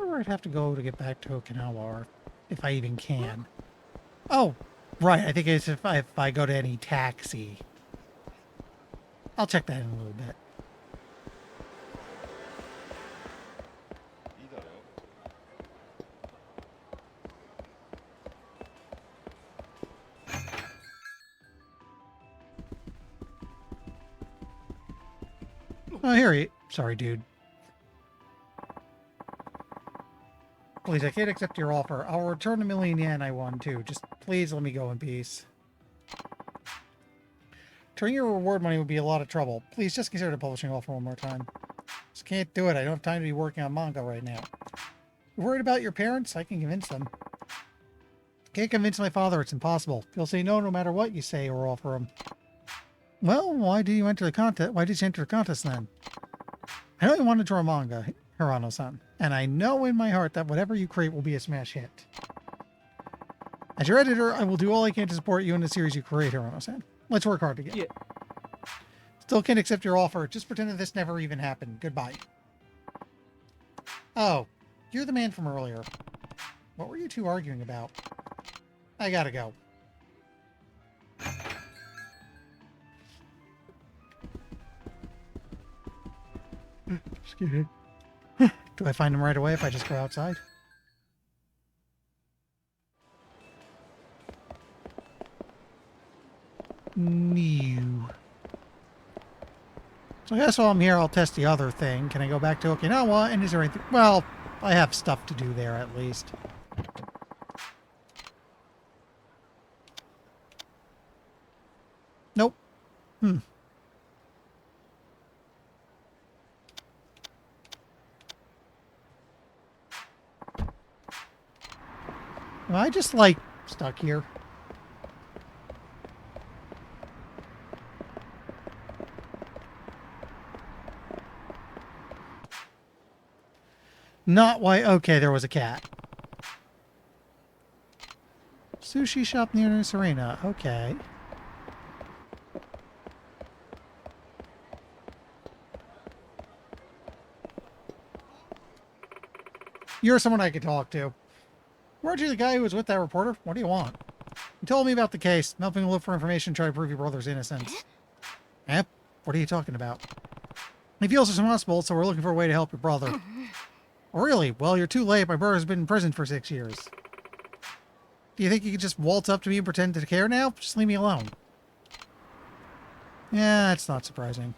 wonder where I'd have to go to get back to Okinawa, or if I even can. Oh, right. I think it's if I go to any taxi. I'll check that in a little bit. Oh, here he... Sorry, dude. Please, I can't accept your offer. I'll return the million yen I won, too. Just please let me go in peace. Turning your reward money would be a lot of trouble. Please just consider the publishing offer one more time. Just can't do it. I don't have time to be working on manga right now. You're worried about your parents? I can convince them. Can't convince my father. It's impossible. He'll say no matter what you say or offer him. Well, why did you enter the contest? Why did you enter the contest then? I know you want to draw manga, Hirano-san, and I know in my heart that whatever you create will be a smash hit. As your editor, I will do all I can to support you in the series you create, Hirano-san. Let's work hard together. Yeah. Still can't accept your offer. Just pretend that this never even happened. Goodbye. Oh, you're the man from earlier. What were you two arguing about? I gotta go. Excuse me. Do I find him right away if I just go outside? No. So I guess while I'm here, I'll test the other thing. Can I go back to Okinawa? And is there anything... Well, I have stuff to do there at least. Nope. Am I just, like, stuck here? Not why... Okay, there was a cat. Sushi shop near New Serena. Okay. You're someone I could talk to. Weren't you the guy who was with that reporter? What do you want? You told me about the case. I'm helping look for information, try to prove your brother's innocence. Eh? What are you talking about? He feels responsible, so we're looking for a way to help your brother. Oh, really? Well, you're too late. My brother's been in prison for 6 years. Do you think you could just waltz up to me and pretend to care now? Just leave me alone. Yeah, that's not surprising.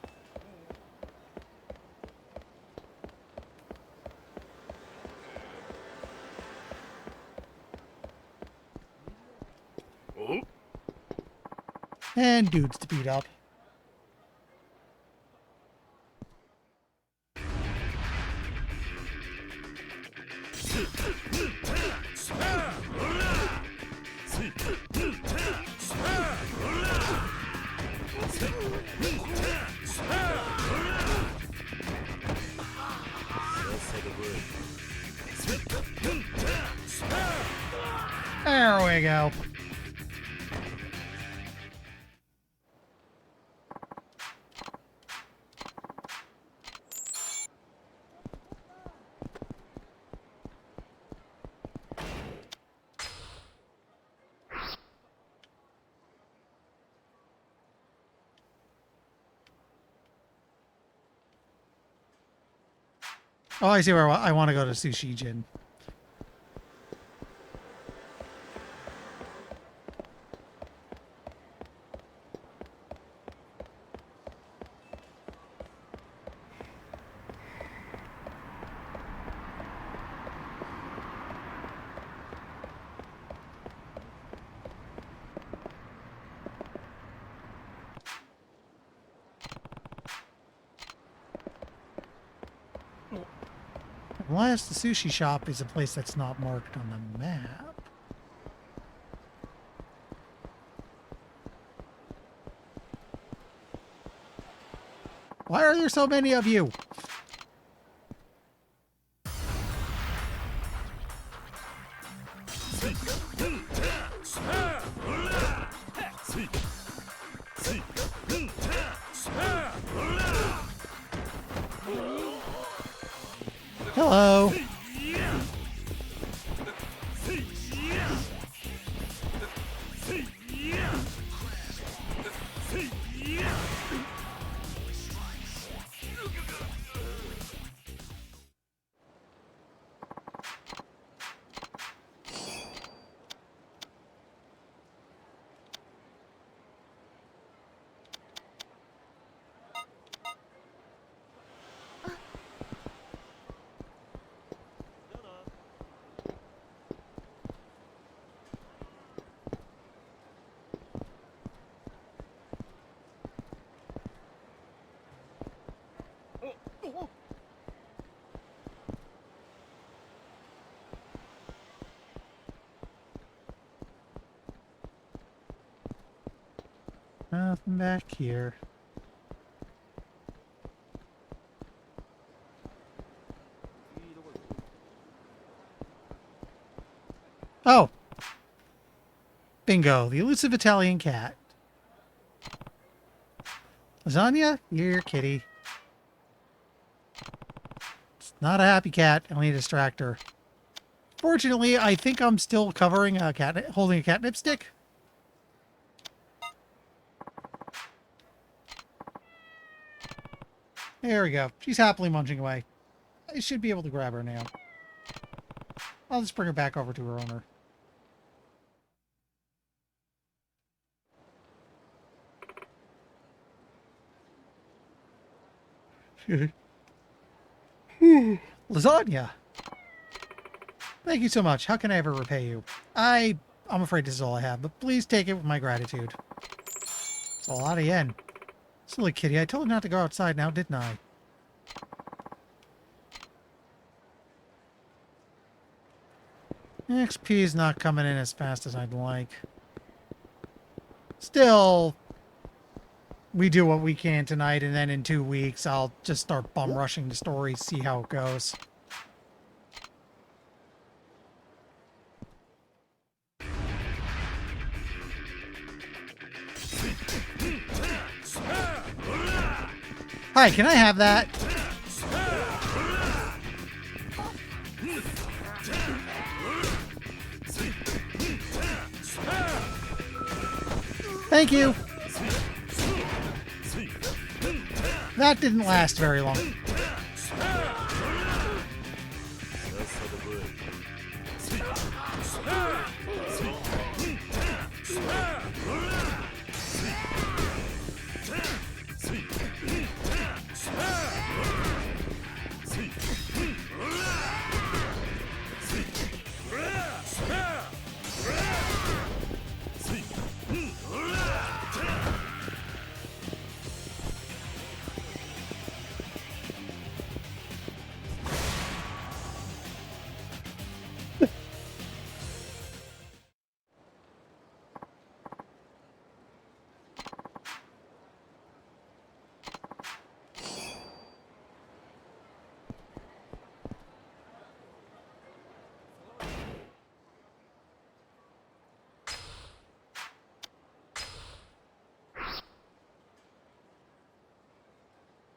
And dudes to beat up. There we go. Oh, I see where I want to go to Sushi Jin. Unless the sushi shop is a place that's not marked on the map. Why are there so many of you? Hello. Nothing back here. Oh! Bingo, the elusive Italian cat. Lasagna? You're kitty. It's not a happy cat, only a distractor. Fortunately, I think I'm still covering a cat, holding a catnip stick. There we go. She's happily munching away. I should be able to grab her now. I'll just bring her back over to her owner. Lasagna! Thank you so much. How can I ever repay you? I'm afraid this is all I have, but please take it with my gratitude. It's a lot of yen. Silly kitty, I told her not to go outside now, didn't I? XP is not coming in as fast as I'd like. Still, we do what we can tonight, and then in 2 weeks, I'll just start bum rushing the story, see how it goes. Hi, can I have that? Thank you. That didn't last very long.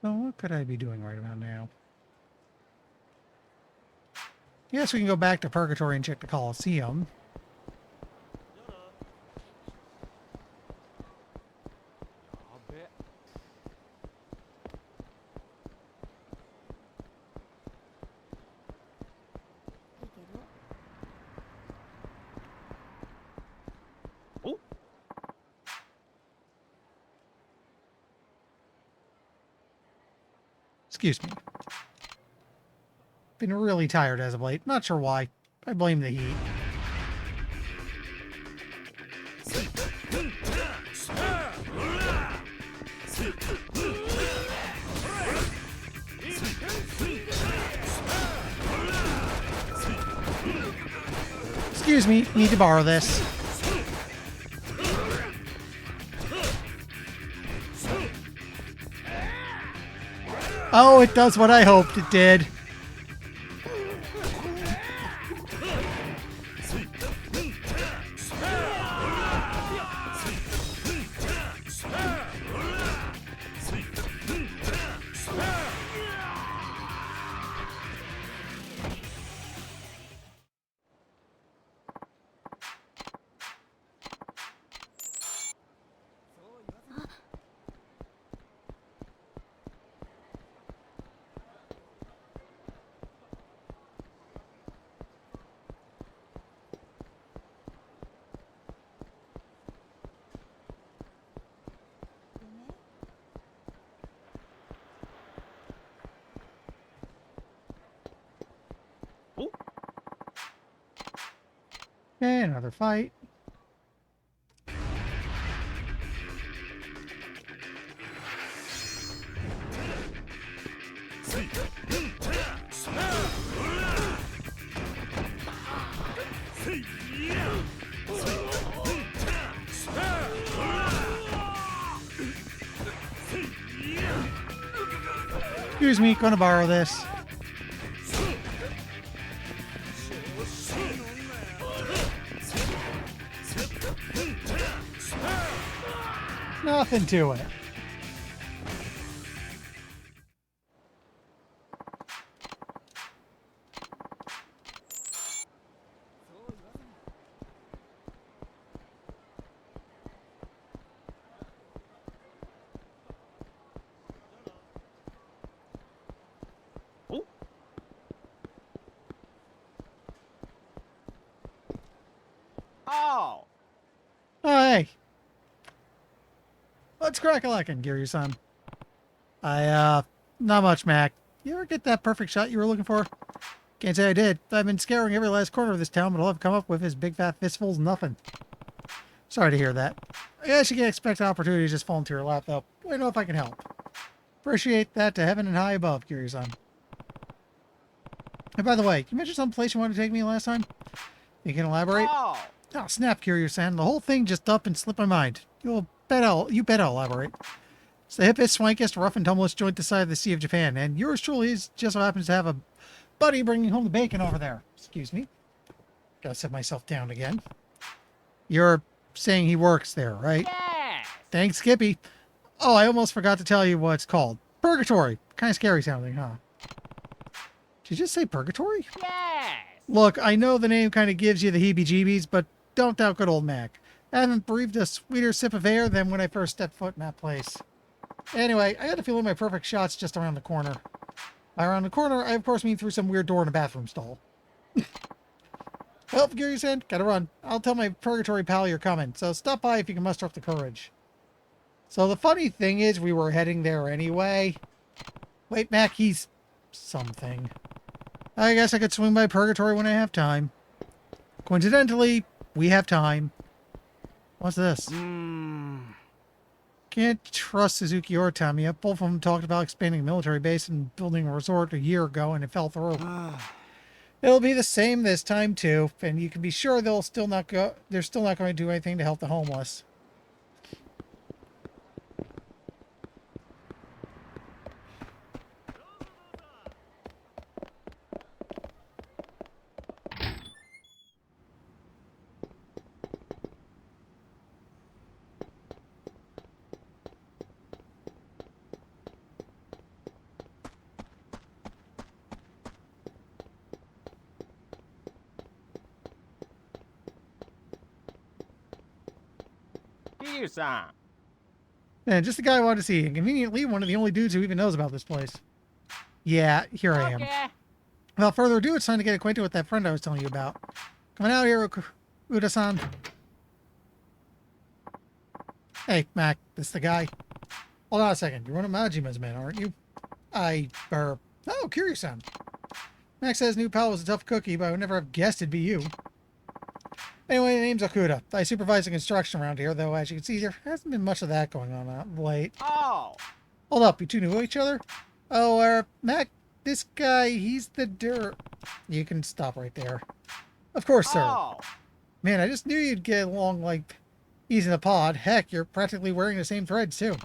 So what could I be doing right about now? Yes, we can go back to Purgatory and check the Colosseum. Excuse me. Been really tired as of late. Not sure why. I blame the heat. Excuse me, need to borrow this. Oh, it does what I hoped it did. Okay, another fight. Excuse me, gonna borrow this. Nothing to it. Oh! Oh, hey. Let's crack a lackin', Kiryu-san. Not much, Mac. You ever get that perfect shot you were looking for? Can't say I did. I've been scouring every last corner of this town, but all I've come up with is big fat fistfuls and nothing. Sorry to hear that. I guess you can't expect an opportunity to just fall into your lap, though. Let me know if I can help. Appreciate that to heaven and high above, Kiryu-san. And by the way, you mentioned some place you wanted to take me last time? You can elaborate? Oh! Oh, snap, Kiryu-san. The whole thing just up and slipped my mind. You bet I'll elaborate. It's the hippest, swankiest, rough and tumblest joint this side of the Sea of Japan, and yours truly is just so happens to have a buddy bringing home the bacon over there. Excuse me. Gotta set myself down again. You're saying he works there, right? Yes! Thanks, Skippy. Oh, I almost forgot to tell you what it's called. Purgatory. Kind of scary sounding, huh? Did you just say purgatory? Yes! Look, I know the name kind of gives you the heebie-jeebies, but don't doubt good old Mac. I haven't breathed a sweeter sip of air than when I first stepped foot in that place. Anyway, I got a feeling my perfect shot's just around the corner. By around the corner, I of course mean through some weird door in a bathroom stall. Well, Kiryu-san, gotta run. I'll tell my purgatory pal you're coming, so stop by if you can muster up the courage. So the funny thing is, we were heading there anyway. Wait, Mac, he's something. I guess I could swing by purgatory when I have time. Coincidentally, we have time. What's this? Can't trust Suzuki or Tamiya. Both of them talked about expanding a military base and building a resort a year ago, and it fell through. It'll be the same this time too, and you can be sure they're still not going to do anything to help the homeless. Kiryu-san! Man, just the guy I wanted to see, and conveniently one of the only dudes who even knows about this place. Yeah, here I am. Okay. Without further ado, it's time to get acquainted with that friend I was telling you about. Coming out here, Uda-san. Hey, Mac, this the guy? Hold on a second. You're one of Majima's men, aren't you? Oh, Kiryu-san. Mac says new pal was a tough cookie, but I would never have guessed it'd be you. Anyway, the name's Okuda. I supervise the construction around here, though as you can see, there hasn't been much of that going on of late. Oh! Hold up, you two knew each other? Oh, Mac, this guy, he's the dirt. You can stop right there. Of course, sir. Oh! Man, I just knew you'd get along like he's in a pod. Heck, you're practically wearing the same threads, too.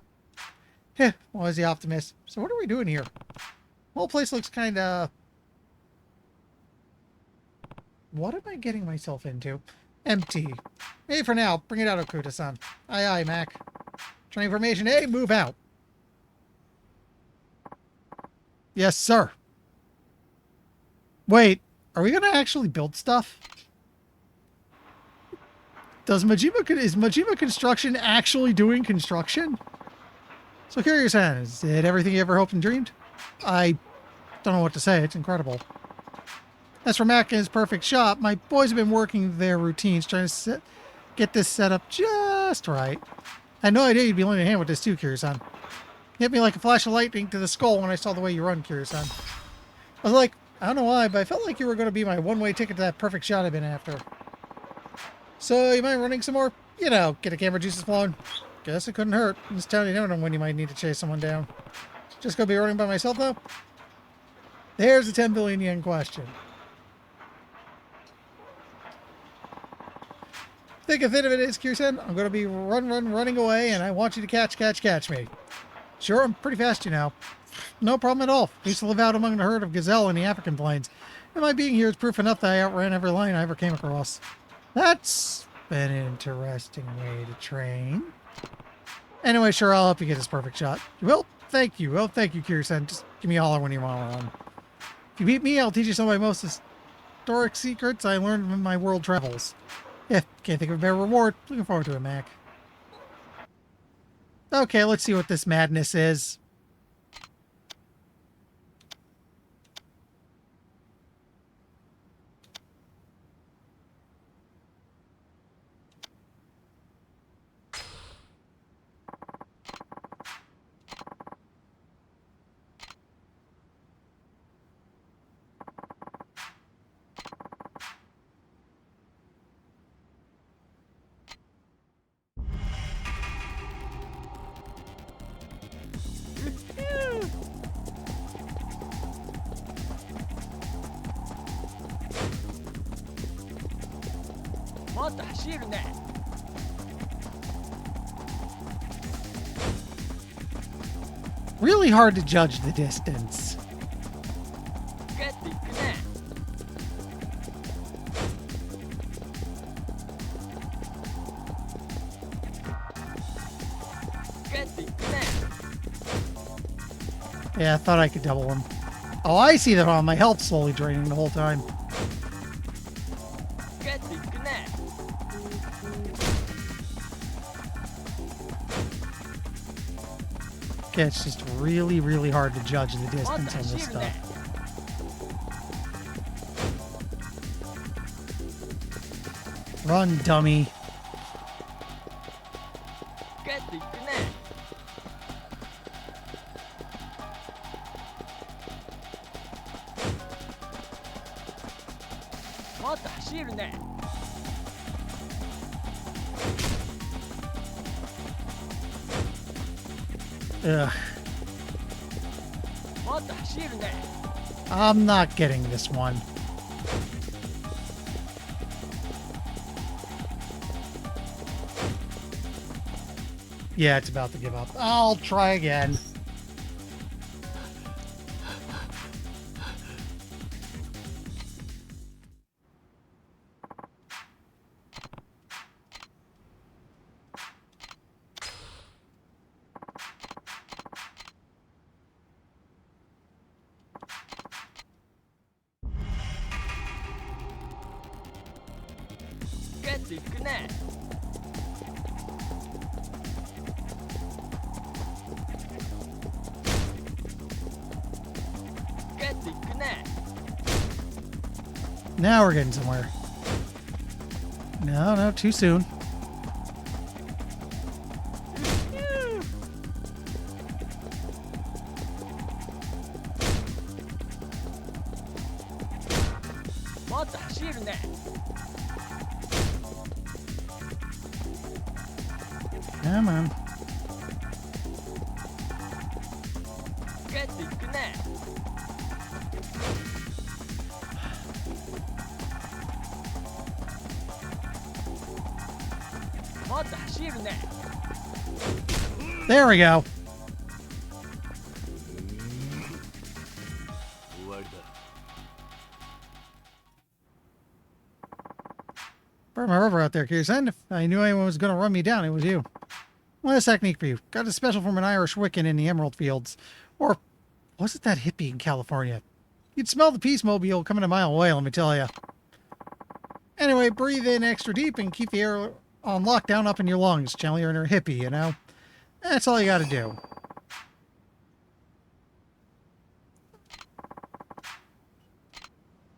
Heh, was the optimist. So what are we doing here? The whole place looks kind of... What am I getting myself into? Empty. Hey, for now. Bring it out, Okuda-san. Aye, aye, Mac. Training formation A, move out. Yes, sir. Wait, are we going to actually build stuff? Is Majima Construction actually doing construction? So Kiryu-san, is it everything you ever hoped and dreamed? I don't know what to say. It's incredible. As for Mac and his perfect shot, my boys have been working their routines trying to get this set up just right. I had no idea you'd be lending a hand with this too, Kiryu-san. Hit me like a flash of lightning to the skull when I saw the way you run, Kiryu-san. I was like, I don't know why, but I felt like you were going to be my one-way ticket to that perfect shot I've been after. So, you mind running some more? You know, get the camera juices flowing. Guess it couldn't hurt. In this town, you never know when you might need to chase someone down. Just gonna be running by myself, though? There's the 10 billion yen question. Thick and thin of it is, Kiryu-san. I'm gonna be running away, and I want you to catch me. Sure, I'm pretty fast, you know. No problem at all. I used to live out among the herd of gazelle in the African plains. And my being here is proof enough that I outran every lion I ever came across. That's an interesting way to train. Anyway, sure, I'll help you get this perfect shot. Well, thank you. Well, thank you, Kiryu-san. Just give me a holler when you want to run. If you beat me, I'll teach you some of my most historic secrets I learned from my world travels. Yeah, can't think of a better reward. Looking forward to it, Mac. Okay, let's see what this madness is. Really hard to judge the distance. Yeah, I thought I could double him. Oh, I see that on my health slowly draining the whole time. Okay, it's just really, really hard to judge the distance on this stuff. Run, dummy. Ugh. I'm not getting this one. Yeah, it's about to give up. I'll try again. Now we're getting somewhere. No, too soon. Come on. There we go. Burned my rubber out there, Kiryu-san. If I knew anyone was going to run me down, it was you. Last technique for you. Got a special from an Irish Wiccan in the Emerald Fields. Or was it that hippie in California? You'd smell the Peace Mobile coming a mile away, let me tell you. Anyway, breathe in extra deep and keep the air on lockdown up in your lungs. Channel your inner hippie, you know? That's all you gotta do.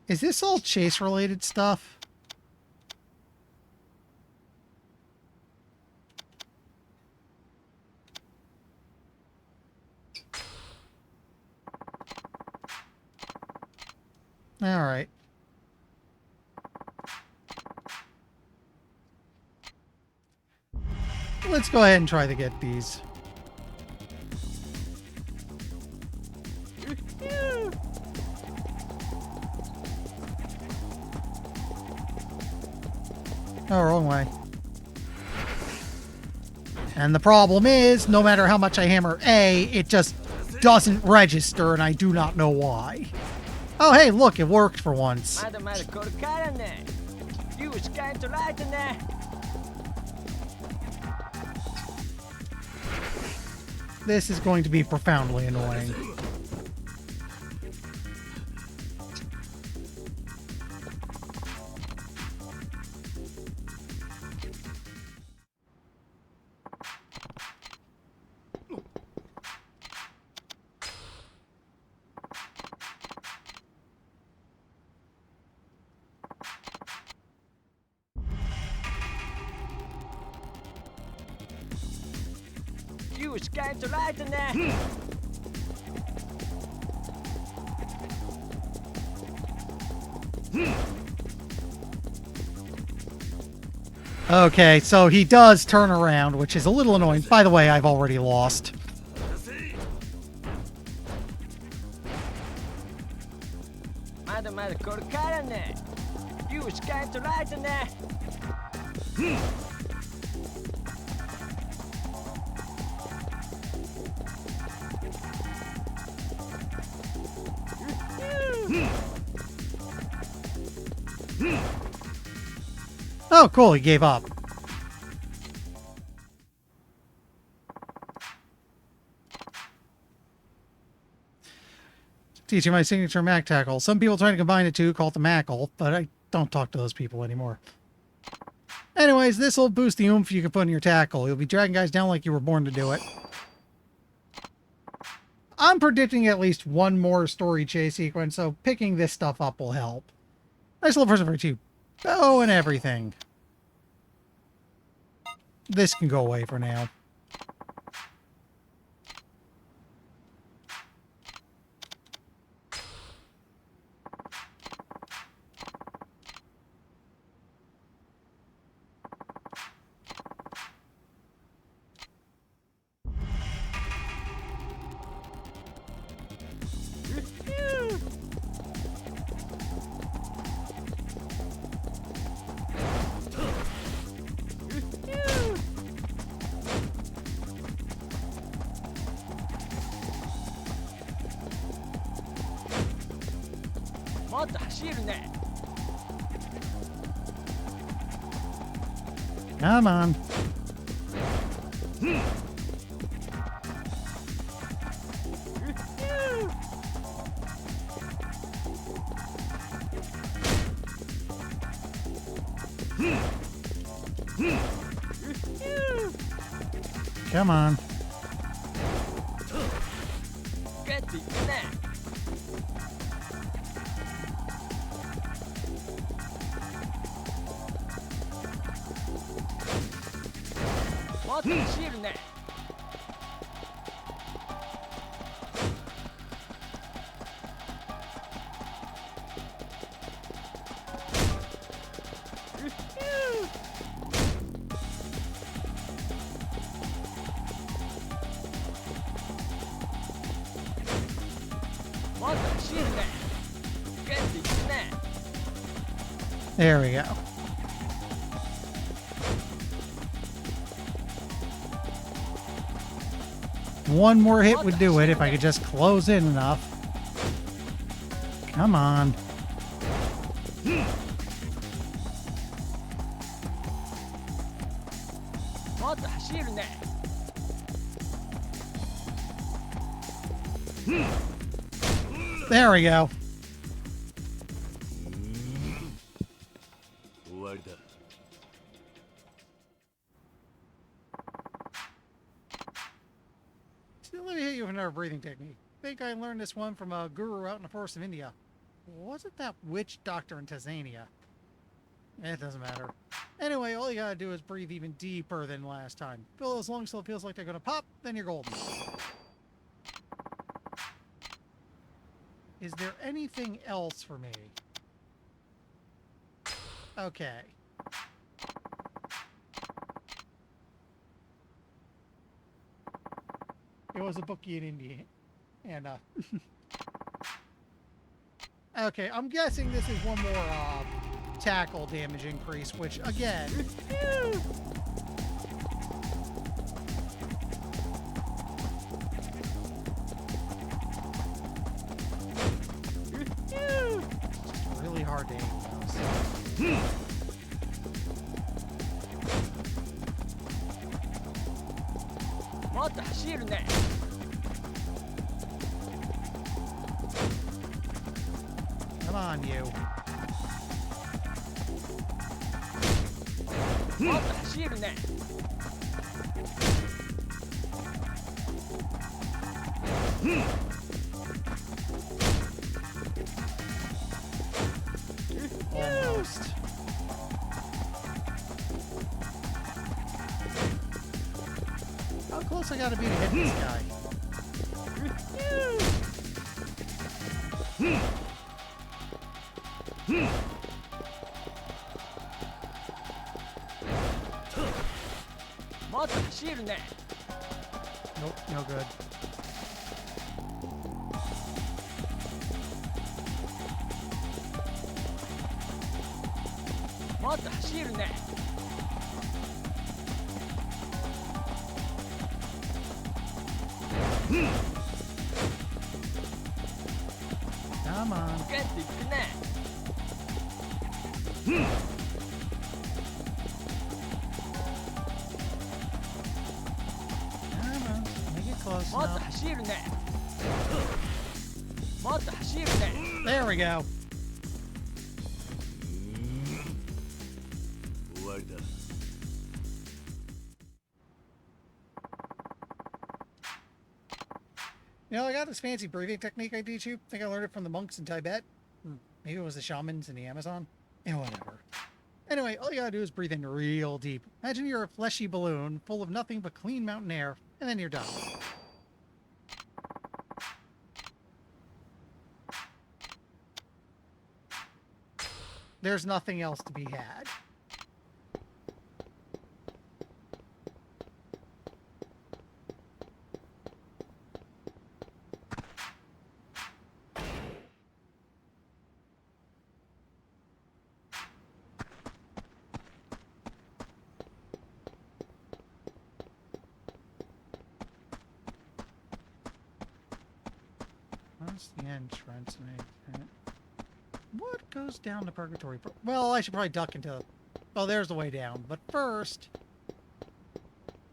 Is this all chase-related stuff? All right. Let's go ahead and try to get these. Oh, wrong way. And the problem is, no matter how much I hammer A, it just doesn't register, and I do not know why. Oh, hey, look, it worked for once. This is going to be profoundly annoying. Okay, so he does turn around, which is a little annoying. By the way, I've already lost. Oh, cool, he gave up. Teaching my signature Mac tackle. Some people try to combine the two, call it the Mackle, but I don't talk to those people anymore. Anyways, this will boost the oomph you can put in your tackle. You'll be dragging guys down like you were born to do it. I'm predicting at least one more story chase sequence, so picking this stuff up will help. Nice little person for you. Oh, and everything. This can go away for now. Come on. Come on. There we go. One more hit would do it if I could just close in enough. Come on. There we go. Let me hit you with another breathing technique. I think I learned this one from a guru out in the forest of India. Wasn't that witch doctor in Tanzania? It doesn't matter. Anyway, all you gotta do is breathe even deeper than last time. Fill those lungs so it feels like they're gonna pop, then you're golden. Is there anything else for me? Okay. It was a bookie in India. And, okay, I'm guessing this is one more, tackle damage increase, which, again... our day goes.もっと走るね。 Come on, you. もっと走るね。 Almost. How close I gotta be to hit this guy?もっと走るね。 Nope, no good. もっと走るね。 Come on. 受けていくね。 Come on. Make it close もっと enough. 走るね。もっと走るね。 There we go. 終わりだ。 You know, I got this fancy breathing technique I teach you. I think I learned it from the monks in Tibet. Maybe it was the shamans in the Amazon. Yeah, whatever. Anyway, all you gotta do is breathe in real deep. Imagine you're a fleshy balloon full of nothing but clean mountain air, and then you're done. There's nothing else to be had. What's the entrance? What goes down to Purgatory? Well, I should probably duck into... Oh, there's the way down. But first...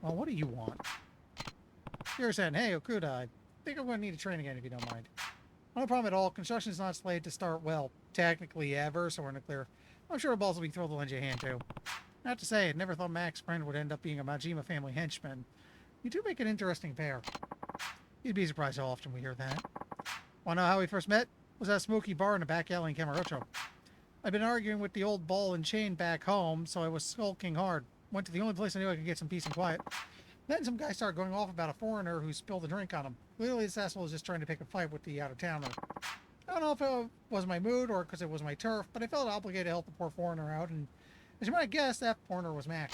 Well, what do you want? You're saying, hey, Okuda, I think I'm going to need a train again if you don't mind. No problem at all. Construction's not slated to start, well, technically ever, so we're in the clear. I'm sure Balls will be thrilled to lend you a hand, too. Not to say, I never thought Mac's friend would end up being a Majima family henchman. You do make an interesting pair. You'd be surprised how often we hear that. Want to know how we first met? Was that smoky bar in the back alley in Camarocho. I'd been arguing with the old ball and chain back home, so I was skulking hard. Went to the only place I knew I could get some peace and quiet. Then some guy started going off about a foreigner who spilled a drink on him. Clearly this asshole was just trying to pick a fight with the out-of-towner. I don't know if it was my mood or because it was my turf, but I felt obligated to help the poor foreigner out, and as you might guess, that foreigner was Mac.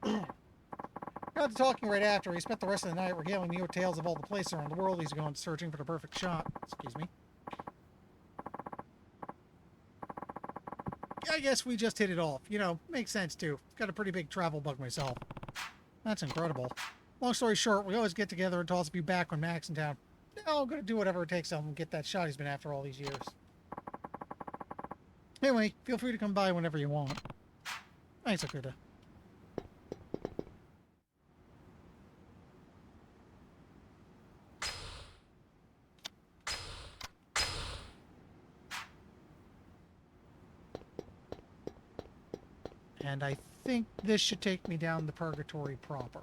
Got to talking right after. He spent the rest of the night regaling me with tales of all the places around the world he's gone searching for the perfect shot. Excuse me. I guess we just hit it off. You know, makes sense too. Got a pretty big travel bug myself. That's incredible. Long story short, we always get together and toss a few back when Mac's in town. Now I'm going to do whatever it takes to help him get that shot he's been after all these years. Anyway, feel free to come by whenever you want. Thanks, Okuda. And I think this should take me down the Purgatory proper.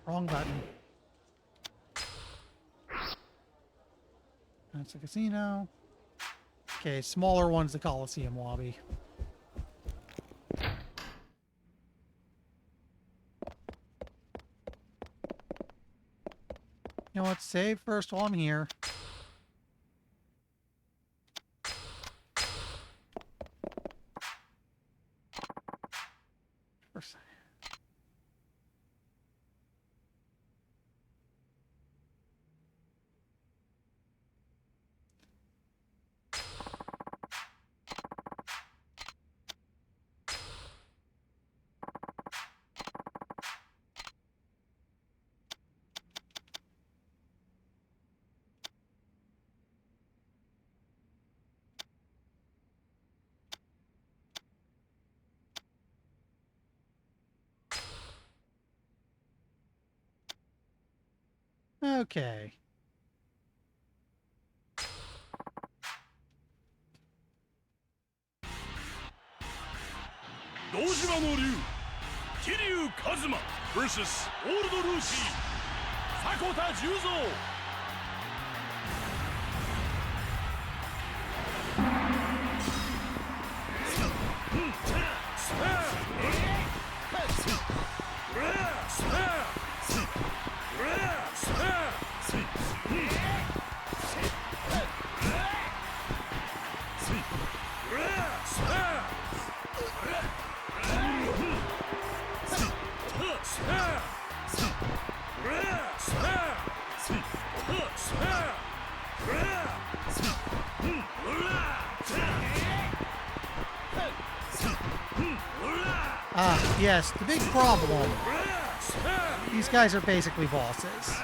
Wrong button. That's the casino. Okay, smaller one's the Coliseum lobby. You know what? Save first while I'm here. First. Okay. Dojima no Ryu, Kiryu Kazuma versus Old Rookie, Sakota Juzo. Ah, yes, the big problem. These guys are basically bosses.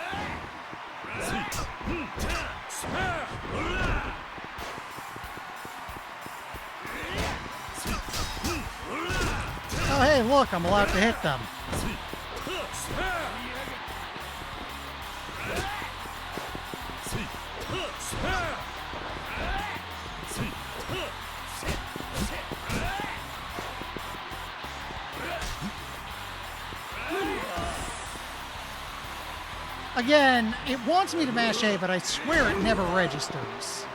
Oh, hey, look, I'm allowed to hit them. Again, it wants me to mash A, but I swear it never registers.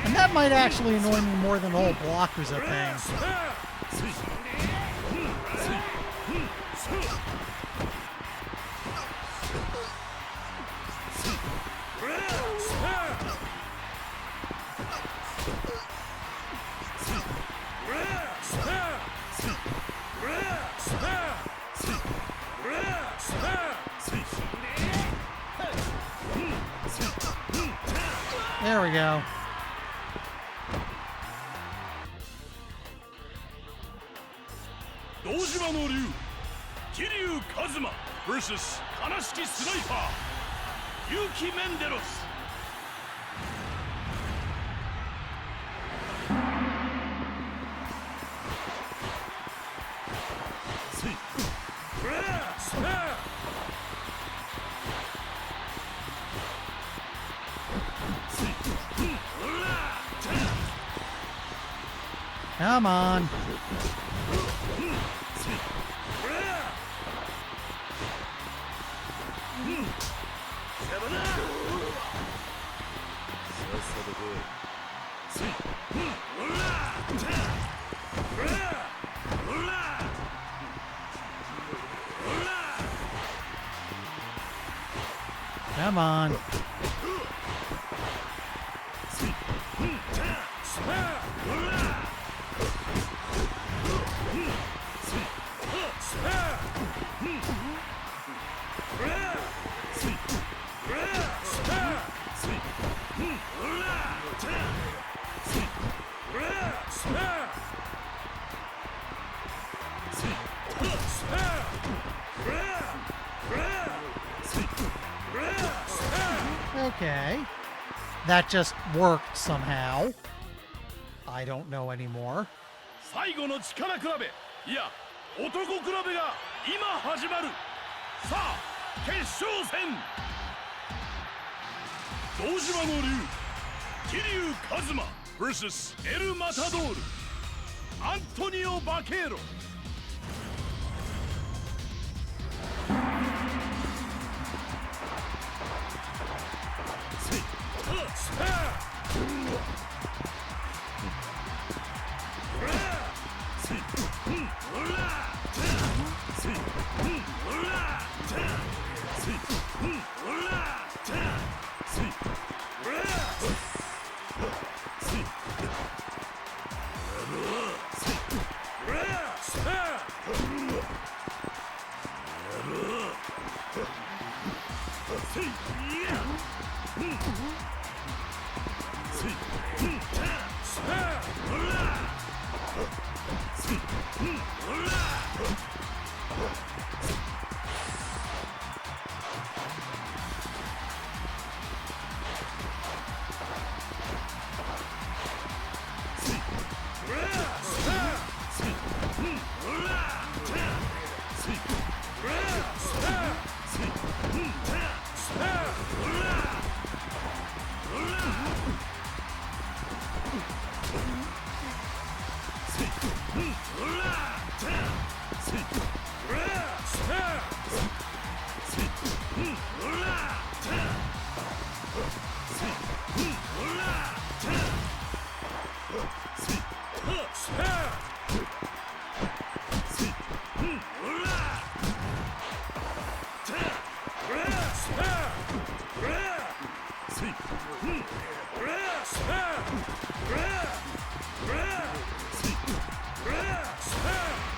And that might actually annoy me more than the whole Yakuza thing. There we go. Dojima no Ryu, Kiryu Kazuma versus Kanashiki Sniper, Yuki Menderos. Come on. Come on. Okay. That just worked somehow. I don't know anymore. 最後の力比べ、いや、男比べが今始まる。さあ、決勝戦。堂島の竜、桐生一馬 vs エル・マタドール、アントニオ・バケーロ。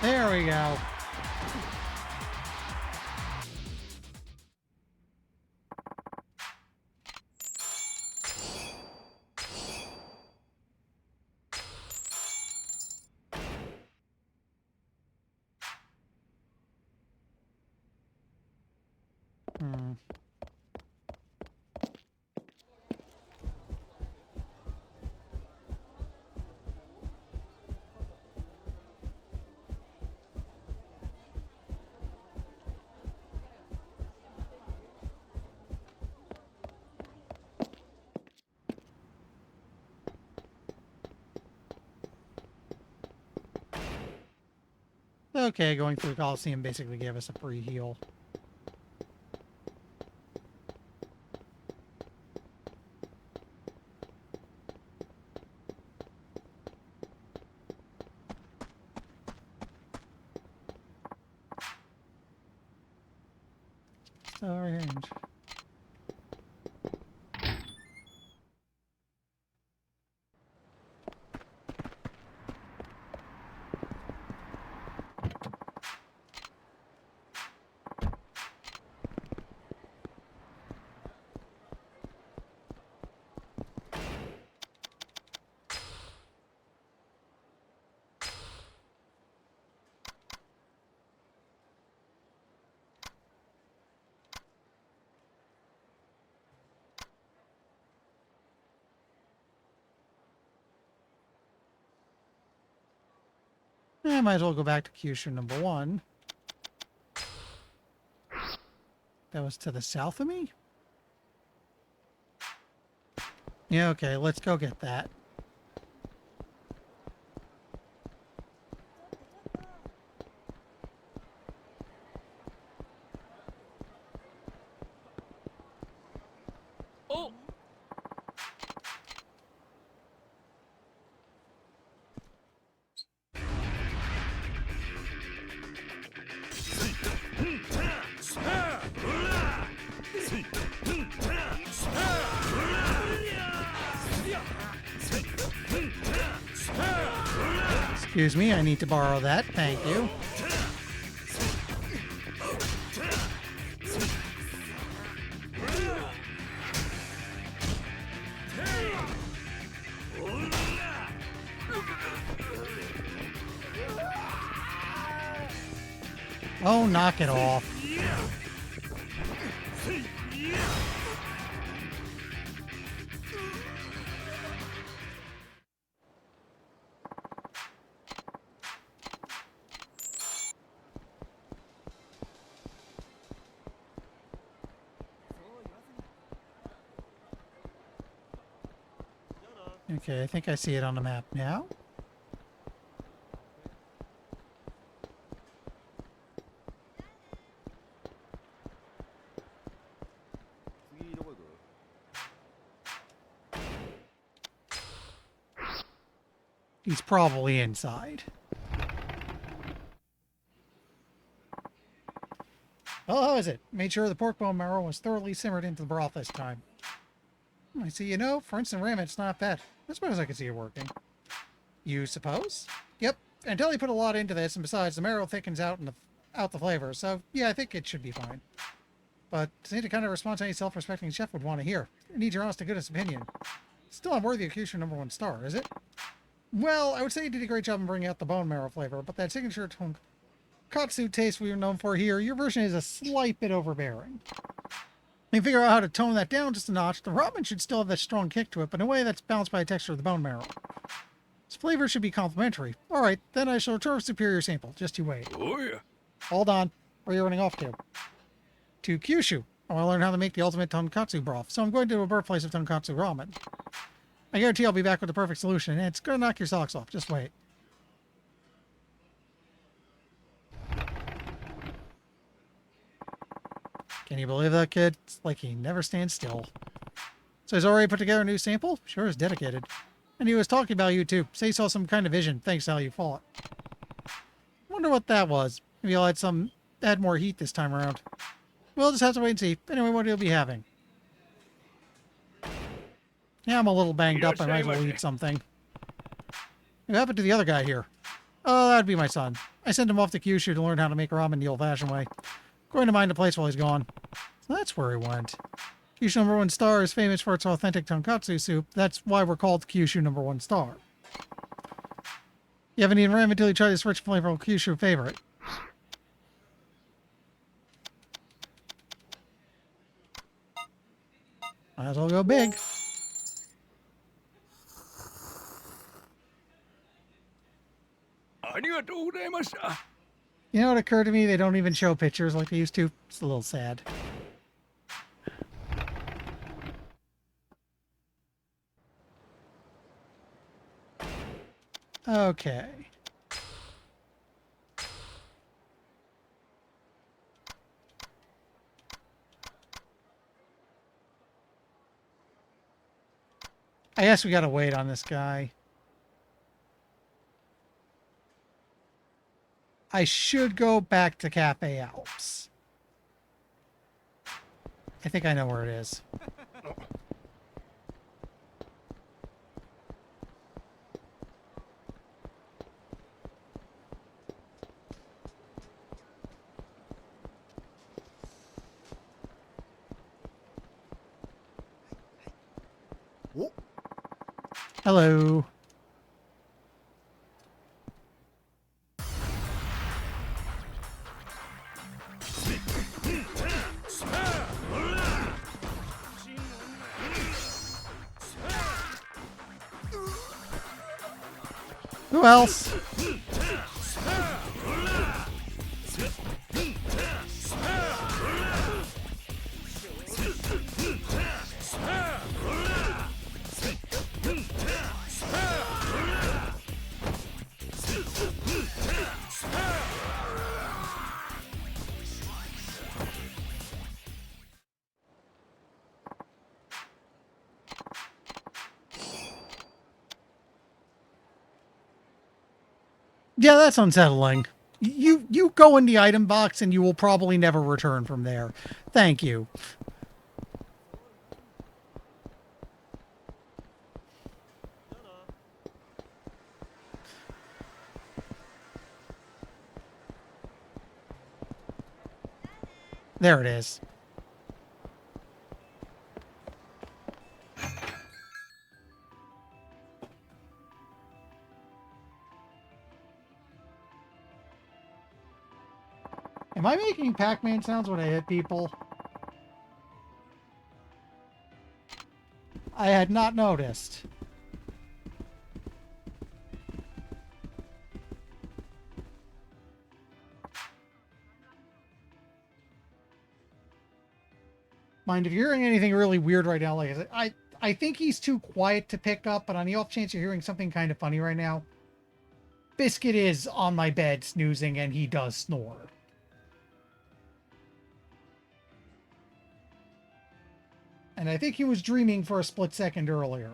There we go. Okay, going through the Coliseum basically gave us a free heal. Orange. I might as well go back to Kyushu number 1. That was to the south of me? Yeah, okay, let's go get that. Oh! Excuse me, I need to borrow that. Thank you. Oh, knock it off. Okay, I think I see it on the map now. He's probably inside. Well, how is it? Made sure the pork bone marrow was thoroughly simmered into the broth this time. I see, you know, for instant ramen, it's not bad. As far as I can see it working. You suppose? Yep. Until you put a lot into this, and besides, the marrow thickens out the flavor, so yeah, I think it should be fine. But this ain't the kind of response any self-respecting chef would want to hear. I need your honest-to-goodness opinion. Still unworthy of Kyushu number 1 star, is it? Well, I would say you did a great job in bringing out the bone marrow flavor, but that signature tonkatsu taste we are known for here, your version is a slight bit overbearing. You can figure out how to tone that down just a notch. The ramen should still have that strong kick to it, but in a way that's balanced by the texture of the bone marrow. Its flavor should be complementary. Alright, then I shall return a superior sample. Just you wait. Oh yeah. Hold on. Where are you running off to? To Kyushu. I want to learn how to make the ultimate tonkatsu broth, so I'm going to a birthplace of tonkatsu ramen. I guarantee I'll be back with the perfect solution, and it's going to knock your socks off. Just wait. Can you believe that kid? It's like he never stands still. So he's already put together a new sample? Sure is dedicated. And he was talking about you too. Say he saw some kind of vision thanks to how you fought. Wonder what that was. Maybe he'll add more heat this time around. We'll just have to wait and see. Anyway, what he'll be having. Yeah, I'm a little banged up. I might as well eat something. What happened to the other guy here? Oh, that'd be my son. I sent him off to Kyushu to learn how to make ramen the old-fashioned way. Going to mind the place while he's gone. So that's where he went. Kyushu #1 Star is famous for its authentic tonkatsu soup. That's why we're called Kyushu #1 Star. You haven't eaten ramen until you try this rich flavorful Kyushu favorite. Might as well go big. You know what occurred to me? They don't even show pictures like they used to. It's a little sad. Okay. I guess we gotta wait on this guy. I should go back to Cafe Alps. I think I know where it is. Hello. Who else? Yeah, that's unsettling. You go in the item box and you will probably never return from there. Thank you. There it is. Am I making Pac-Man sounds when I hit people? I had not noticed. Mind if you're hearing anything really weird right now, like I said, I think he's too quiet to pick up, but on the off chance you're hearing something kind of funny right now, Biscuit is on my bed snoozing and he does snore. And I think he was dreaming for a split second earlier.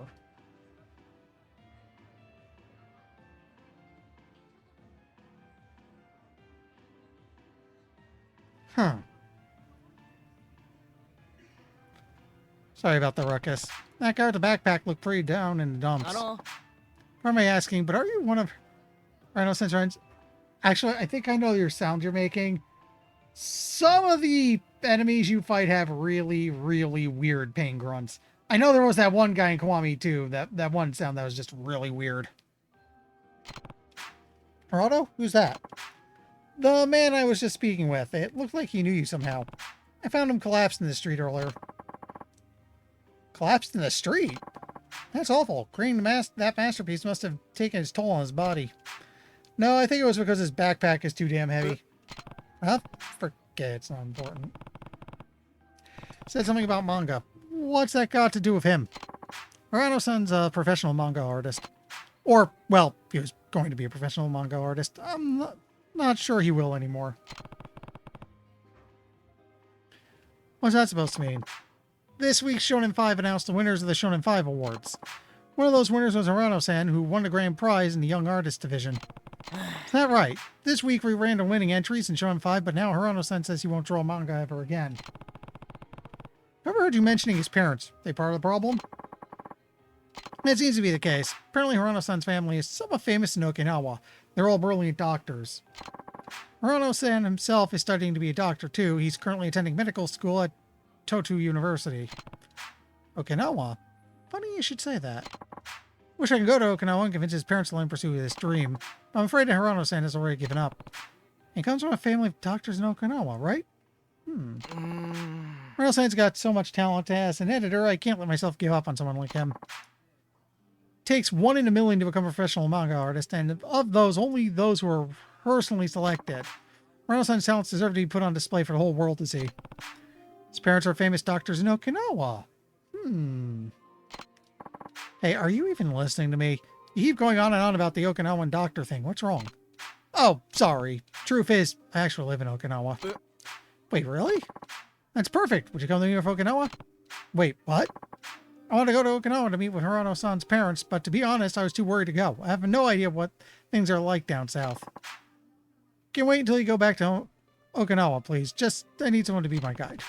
Huh. Sorry about the ruckus. That guy with the backpack looked pretty down in the dumps. What am I asking? But are you one of Rhino Sunshines? Actually, I think I know your sound you're making. Some of the enemies you fight have really, really weird pain grunts. I know there was that one guy in Kiwami too. That one sound that was just really weird. Geraldo? Who's that? The man I was just speaking with. It looked like he knew you somehow. I found him collapsed in the street earlier. Collapsed in the street? That's awful. Creating that masterpiece must have taken its toll on his body. No, I think it was because his backpack is too damn heavy. Well, forget it's not important. Said something about manga. What's that got to do with him? Murano-san's a professional manga artist. Or, well, he was going to be a professional manga artist. I'm not sure he will anymore. What's that supposed to mean? This week's Shonen 5 announced the winners of the Shonen 5 Awards. One of those winners was Hirano-san, who won the grand prize in the Young Artist division. Is that right? This week we ran the winning entries in Shonen 5, but now Hirano-san says he won't draw manga ever again. I've ever heard you mentioning his parents. They part of the problem? That seems to be the case. Apparently Hirano-san's family is somewhat famous in Okinawa. They're all brilliant doctors. Hirano-san himself is studying to be a doctor too. He's currently attending medical school at Totu University. Okinawa? Funny you should say that. Wish I could go to Okinawa and convince his parents to let him pursue this dream. I'm afraid that Hirano-san has already given up. He comes from a family of doctors in Okinawa, right? Hirano-san's got so much talent as an editor, I can't let myself give up on someone like him. Takes 1 in a million to become a professional manga artist, and of those, only those who are personally selected. Hirano-san's talents deserve to be put on display for the whole world to see. His parents are famous doctors in Okinawa. Hey, are you even listening to me? You keep going on and on about the Okinawan doctor thing. What's wrong? Oh, sorry. Truth is, I actually live in Okinawa. Wait, really? That's perfect. Would you come to New York, Okinawa? Wait, what? I want to go to Okinawa to meet with Hirano-san's parents, but to be honest, I was too worried to go. I have no idea what things are like down south. Can't wait until you go back to Okinawa, please. I need someone to be my guide.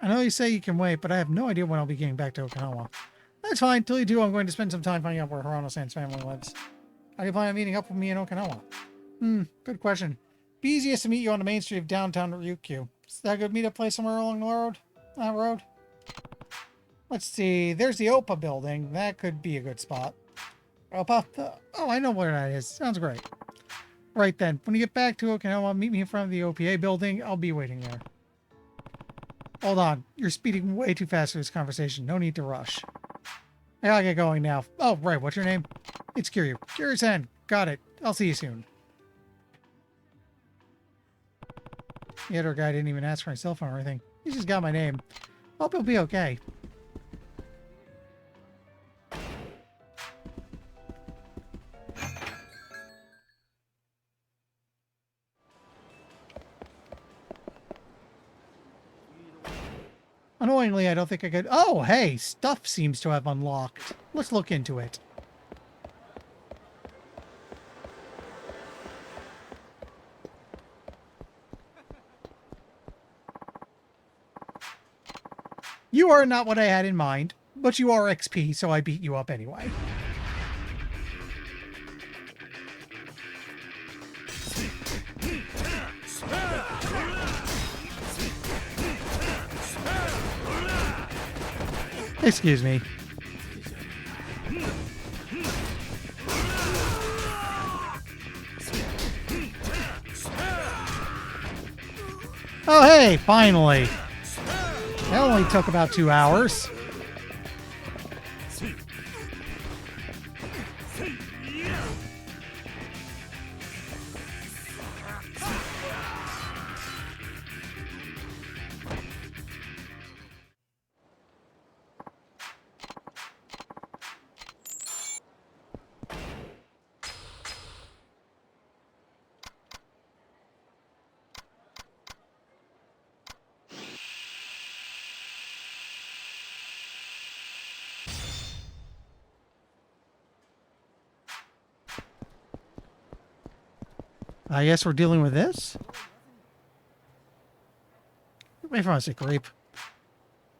I know you say you can wait, but I have no idea when I'll be getting back to Okinawa. That's fine. Till you do, I'm going to spend some time finding out where Hirano-san's family lives. How do you plan on meeting up with me in Okinawa? Good question. Be easiest to meet you on the main street of downtown Ryukyu. Is that a good meetup place somewhere along the road? That road? Let's see. There's the OPA building. That could be a good spot. OPA? Oh, I know where that is. Sounds great. Right then. When you get back to Okinawa, meet me in front of the OPA building. I'll be waiting there. Hold on. You're speeding way too fast for this conversation. No need to rush. I gotta get going now. Oh, right. What's your name? It's Kiryu. Kiryu-san. Got it. I'll see you soon. The other guy didn't even ask for my cell phone or anything. He just got my name. Hope he'll be okay. Annoyingly, I don't think I could... Oh, hey! Stuff seems to have unlocked. Let's look into it. You are not what I had in mind, but you are XP, so I beat you up anyway. Excuse me. Oh, hey, finally. That only took about 2 hours. I guess we're dealing with this? Wait for us, a creep.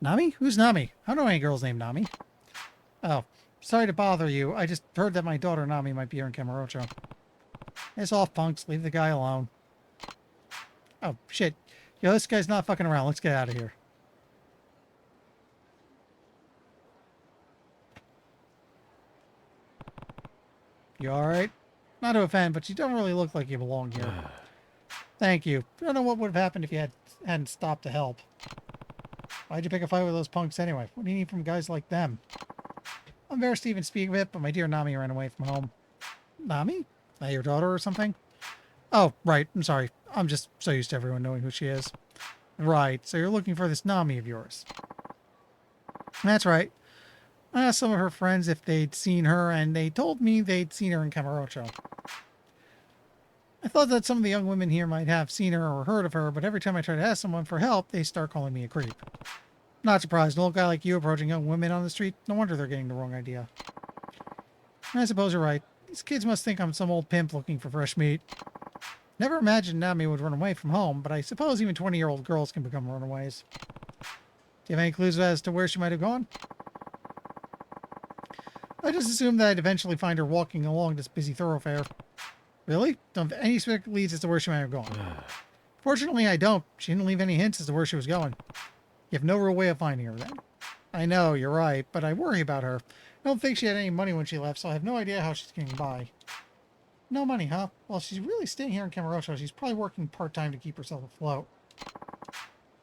Nami? Who's Nami? I don't know any girls named Nami. Oh, sorry to bother you. I just heard that my daughter Nami might be here in Kamurocho. It's off, punks. Leave the guy alone. Oh, shit. Yo, this guy's not fucking around. Let's get out of here. You alright? Not to offend, but you don't really look like you belong here. Thank you. I don't know what would have happened if you hadn't stopped to help. Why'd you pick a fight with those punks anyway? What do you need from guys like them? I'm embarrassed to even speak of it, but my dear Nami ran away from home. Nami? That your daughter or something? Oh, right. I'm sorry. I'm just so used to everyone knowing who she is. Right. So you're looking for this Nami of yours. That's right. I asked some of her friends if they'd seen her, and they told me they'd seen her in Kamurocho. I thought Thought that some of the young women here might have seen her or heard of her, but every time I try to ask someone for help, they start calling me a creep. Not surprised. An old guy like you approaching young women on the street, no wonder they're getting the wrong idea. I suppose you're right. These kids must think I'm some old pimp looking for fresh meat. Never imagined Nami would run away from home, but I suppose even 20-year-old girls can become runaways. Do you have any clues as to where she might have gone? I just assumed that I'd eventually find her walking along this busy thoroughfare. Really? Don't have any specific leads as to where she might have gone. Fortunately, I don't. She didn't leave any hints as to where she was going. You have no real way of finding her, then. I know, you're right, but I worry about her. I don't think she had any money when she left, so I have no idea how she's getting by. No money, huh? Well, she's really staying here in Kamurocho. She's probably working part-time to keep herself afloat.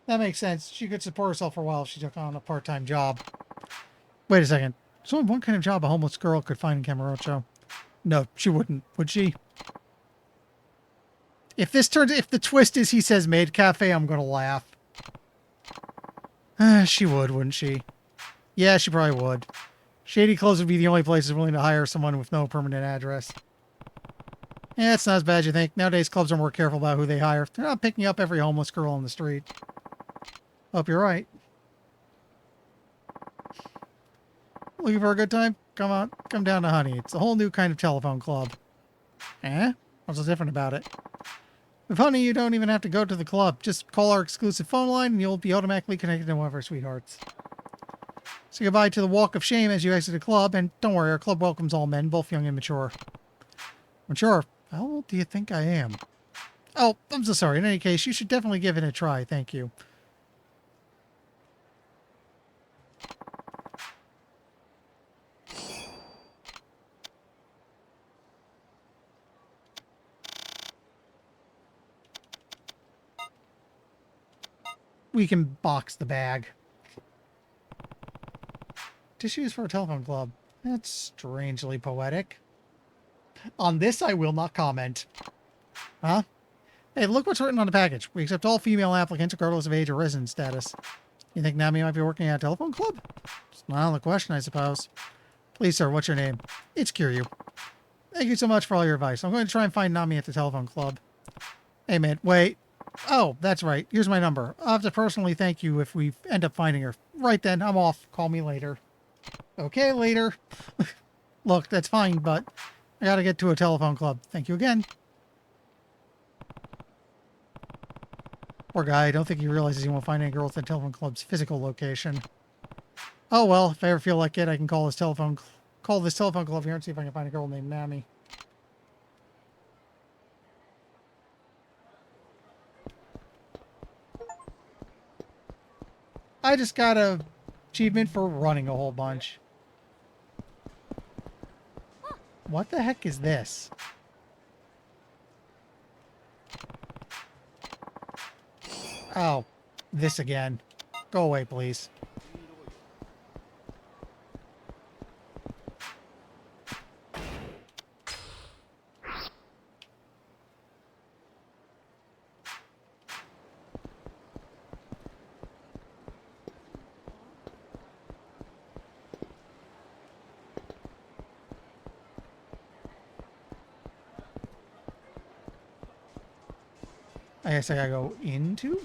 That makes sense. She could support herself for a while if she took on a part-time job. Wait a second. There's only one kind of job a homeless girl could find in Kamurocho. No, she wouldn't, would she? If the twist is he says maid cafe, I'm gonna laugh. She would, wouldn't she? Yeah, she probably would. Shady Clothes would be the only places willing to hire someone with no permanent address. Yeah, it's not as bad as you think. Nowadays, clubs are more careful about who they hire. They're not picking up every homeless girl on the street. Hope you're right. Looking for a good time? Come on, come down to Honey. It's a whole new kind of telephone club. Eh? What's so different about it? With Honey, you don't even have to go to the club. Just call our exclusive phone line and you'll be automatically connected to one of our sweethearts. Say goodbye to the walk of shame as you exit the club, and don't worry, our club welcomes all men, both young and mature. Mature? How old do you think I am? Oh, I'm so sorry. In any case, you should definitely give it a try. Thank you. We can box the bag. Tissues for a telephone club. That's strangely poetic. On this, I will not comment. Huh? Hey, look what's written on the package. We accept all female applicants regardless of age or residence status. You think Nami might be working at a telephone club? It's not on the question, I suppose. Please, sir, what's your name? It's Kiryu. Thank you so much for all your advice. I'm going to try and find Nami at the telephone club. Hey, man, wait. Oh, that's right. Here's my number. I'll have to personally thank you if we end up finding her. Right then, I'm off. Call me later. Okay, later. Look, that's fine, but I gotta get to a telephone club. Thank you again. Poor guy. I don't think he realizes he won't find any girl at the telephone club's physical location. Oh well, if I ever feel like it, I can call this telephone club here and see if I can find a girl named Nami. I just got a achievement for running a whole bunch. What the heck is this? Oh, this again. Go away, please. I guess I gotta go into?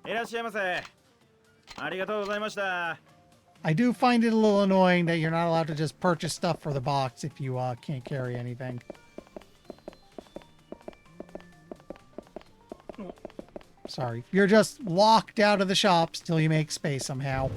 I do find it a little annoying that you're not allowed to just purchase stuff for the box if you can't carry anything. Sorry. You're just locked out of the shops till you make space somehow.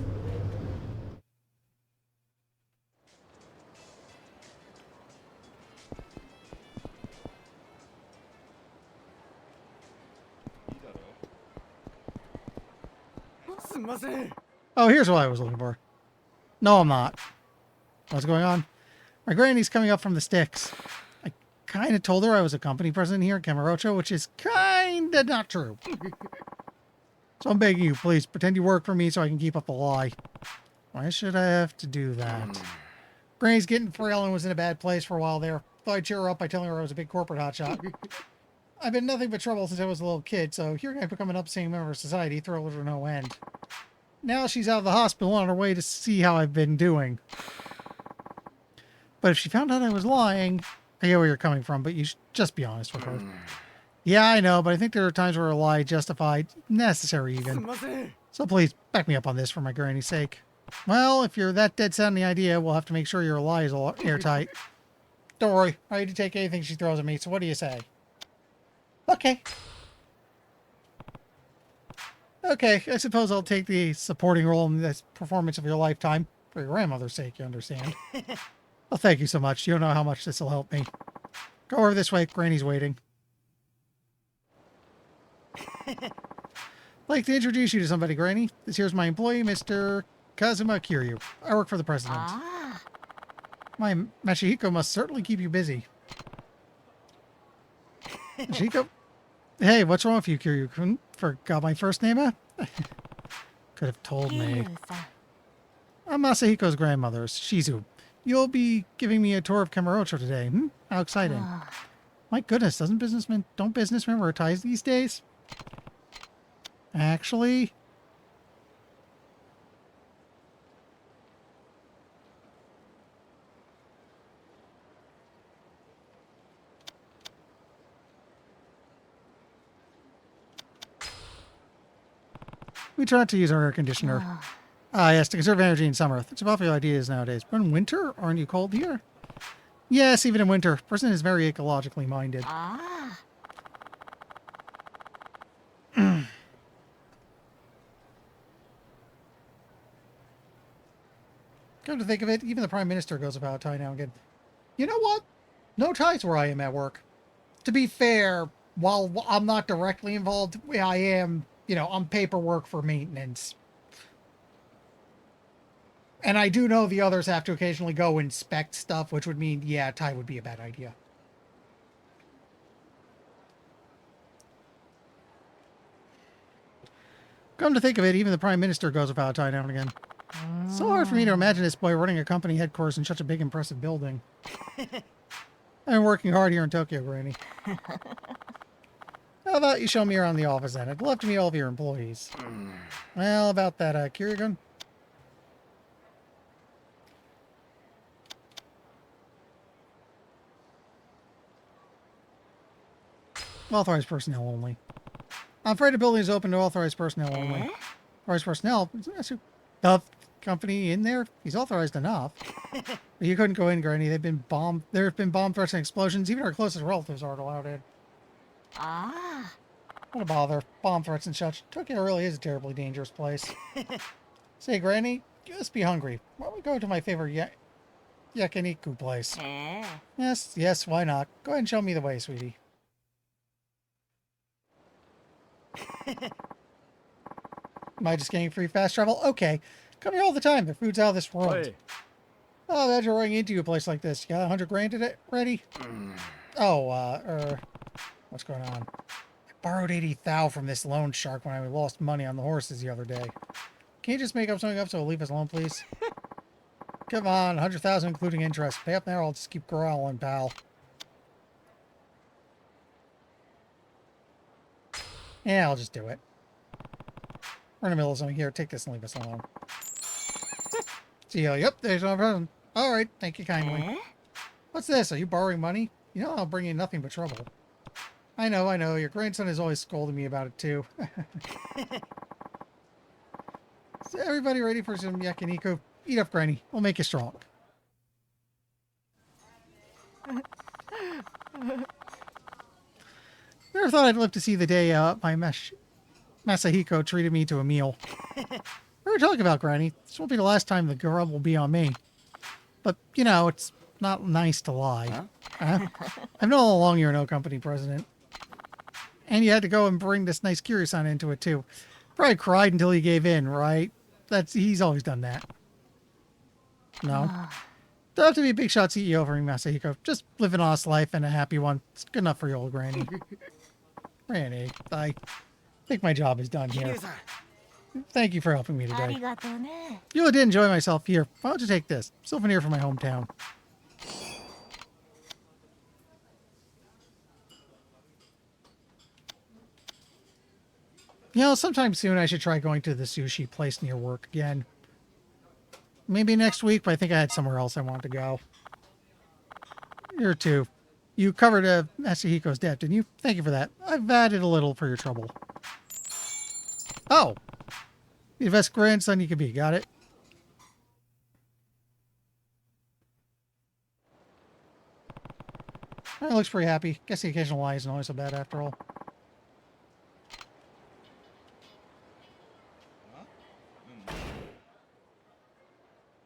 Oh, here's what I was looking for. No, I'm not. What's going on? My granny's coming up from the sticks. I kind of told her I was a company president here in Kamurocho, which is kind of not true. So I'm begging you, please, pretend you work for me so I can keep up the lie. Why should I have to do that? Granny's getting frail and was in a bad place for a while there. Thought I'd cheer her up by telling her I was a big corporate hotshot. I've been nothing but trouble since I was a little kid, so hearing I've become an upstanding member of society thrilled her to no end. now she's out of the hospital on her way to see how I've been doing. But if she found out I was lying, I get where you're coming from, but you should just be honest with her. Yeah, I know, but I think there are times where a lie is justified, necessary even. So please, back me up on this for my granny's sake. Well, if you're that dead set on the idea, we'll have to make sure your lie is airtight. Don't worry, I need to take anything she throws at me, so what do you say? Okay. Okay, I suppose I'll take the supporting role in this performance of your lifetime. For your grandmother's sake, you understand. Well, thank you so much. You don't know how much this will help me. Go over this way. Granny's waiting. I'd like to introduce you to somebody, Granny. This here's my employee, Mr. Kazuma Kiryu. I work for the president. My Mashihiko must certainly keep you busy. Mashihiko? Hey, what's wrong with you, Kiryu-kun? Forgot my first name, huh? Could have told me. I'm Masahiko's grandmother, Shizu. You'll be giving me a tour of Kamurocho today. How exciting. My goodness, don't businessmen wear ties these days? Actually... we try not to use our air conditioner. Yes, to conserve energy in summer. That's a popular idea nowadays. But in winter, aren't you cold here? Yes, even in winter. Person is very ecologically minded. Come to think of it, even the Prime Minister goes about a tie now and again. You know what? No ties where I am at work. To be fair, while I'm not directly involved, I am, on paperwork for maintenance. And I do know the others have to occasionally go inspect stuff, which would mean, yeah, tie would be a bad idea. Come to think of it, even the Prime Minister goes without a tie now and again. It's so hard for me to imagine this boy running a company headquarters in such a big, impressive building. I'm working hard here in Tokyo, Granny. How about you show me around the office then? I'd love to meet all of your employees. Well, about that, Kiryu-kun? Authorized personnel only. I'm afraid the building is open to authorized personnel only. Authorized personnel? The company in there? He's authorized enough. But you couldn't go in, Granny. There have been bomb threats and explosions. Even our closest relatives aren't allowed in. What a bother. Bomb threats and such. Tokyo really is a terribly dangerous place. Say, Granny, you must be hungry. Why don't we go to my favorite yakiniku place? Yes, why not? Go ahead and show me the way, sweetie. Am I just getting free fast travel? Okay. Come here all the time. Their food's out of this world. Hey. Oh, imagine running into a place like this. You got 100 grand in it ready? Oh, what's going on? I borrowed 80 thou from this loan shark when I lost money on the horses the other day. Can you just make up something up so it'll leave us alone, please? Come on, 100,000 including interest. Pay up now or I'll just keep growling, pal. Yeah, I'll just do it. We're in the middle of something here. Take this and leave us alone. See you. Yep, there's no problem. All right, thank you kindly. What's this? Are you borrowing money? You know I'll bring you nothing but trouble. I know. Your grandson is always scolding me about it, too. Is everybody ready for some yakiniku? Eat up, Granny. We'll make you strong. Never thought I'd live to see the day my Masahiko treated me to a meal. We were talking about, Granny. This won't be the last time the grub will be on me. But, it's not nice to lie. I've known all along you're no company president. And you had to go and bring this nice Kiryu-san into it, too. Probably cried until he gave in, right? He's always done that. No? Don't have to be a big shot CEO for me, Masahiko. Just live an honest life and a happy one. It's good enough for your old Granny. Granny, I think my job is done here. Thank you for helping me today. You really did enjoy myself here. Why don't you take this? Souvenir from my hometown. You know, sometime soon I should try going to the sushi place near work again. Maybe next week, but I think I had somewhere else I wanted to go. Here too. You covered Masahiko's debt, didn't you? Thank you for that. I've added a little for your trouble. Oh! The best grandson you could be. Got it? It looks pretty happy. Guess the occasional lie isn't always so bad after all.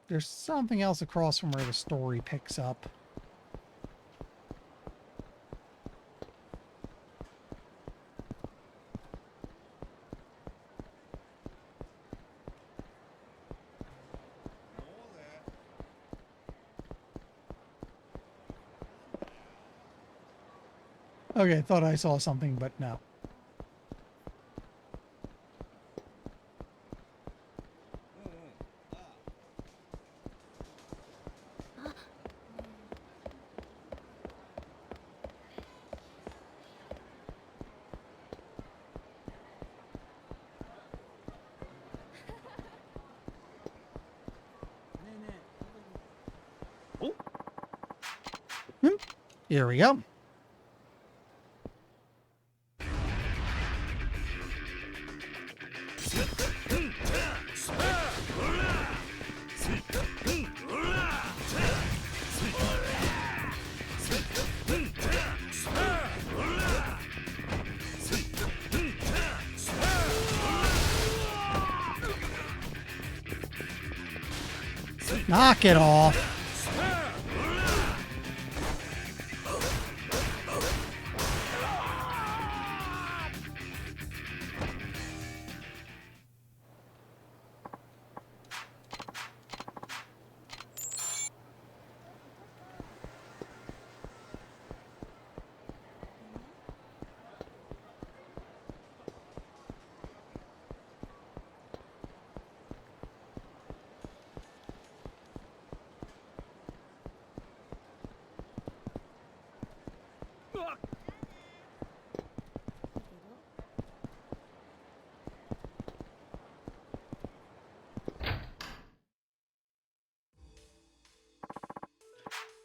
There's something else across from where the story picks up. Okay, I thought I saw something, but no. Here we go. Knock it off.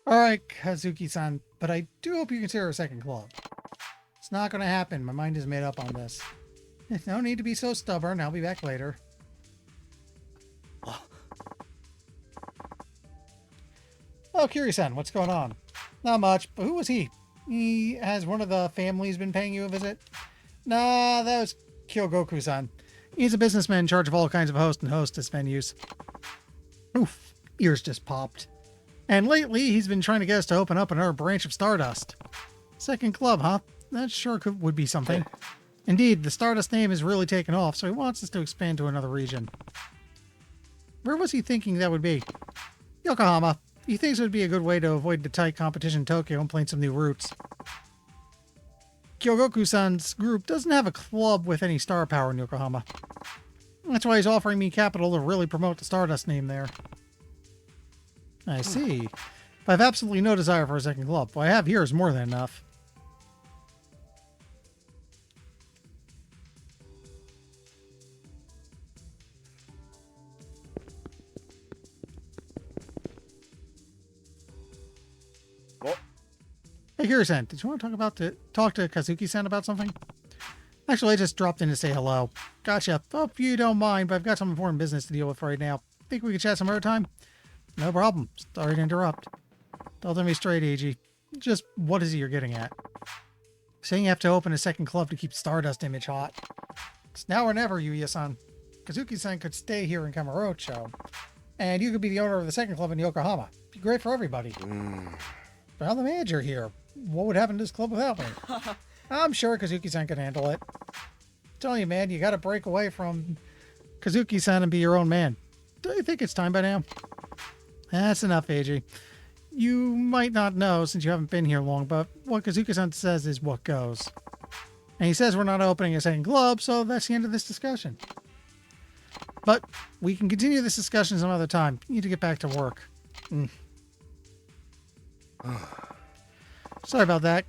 Alright, Kazuki-san, but I do hope you consider a second club. It's not going to happen. My mind is made up on this. No need to be so stubborn. I'll be back later. Oh, Kiri-san, what's going on? Not much, but who was he? Has one of the families been paying you a visit? Nah, that was Kyogoku-san. He's a businessman in charge of all kinds of host and hostess venues. Oof, ears just popped. And lately, he's been trying to get us to open up another branch of Stardust. Second club, huh? That sure would be something. Indeed, the Stardust name has really taken off, so he wants us to expand to another region. Where was he thinking that would be? Yokohama. He thinks it would be a good way to avoid the tight competition in Tokyo and plant some new routes. Kyogoku-san's group doesn't have a club with any star power in Yokohama. That's why he's offering me capital to really promote the Stardust name there. I see. But I have absolutely no desire for a second club. What I have here is more than enough. Oh. Hey, Kiri-san, did you want to talk to Kazuki-san about something? Actually, I just dropped in to say hello. Gotcha. Hope you don't mind, but I've got some important business to deal with right now. Think we could chat some other time? No problem. Sorry to interrupt. Tell me straight, AG. Just what is it you're getting at? Saying you have to open a second club to keep Stardust image hot. It's now or never, Yuya-san. Kazuki-san could stay here in Kamurocho, and you could be the owner of the second club in Yokohama. Be great for everybody. But I'm the manager here. What would happen to this club without me? I'm sure Kazuki-san can handle it. I'm telling you, man, you gotta break away from Kazuki-san and be your own man. Don't you think it's time by now? That's enough, AG. You might not know since you haven't been here long, but what Kazuki-san says is what goes. And he says we're not opening a second club, so that's the end of this discussion. But we can continue this discussion some other time. You need to get back to work. Sorry about that.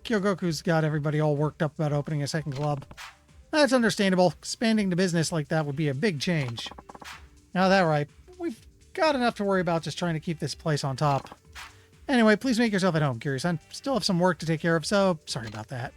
Kyogoku's got everybody all worked up about opening a second club. That's understandable. Expanding the business like that would be a big change. Now that right, we've got enough to worry about just trying to keep this place on top. Anyway, please make yourself at home, Kiryu-san. Still have some work to take care of, so sorry about that.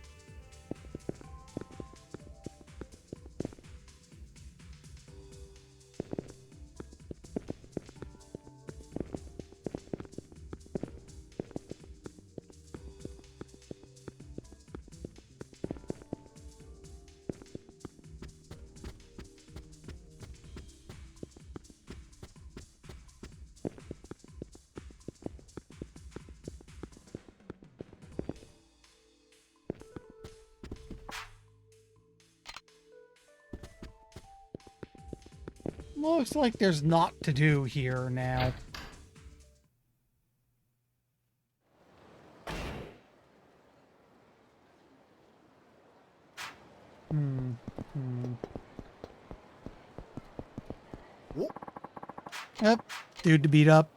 Looks like there's not to do here now. Yep, dude to beat up.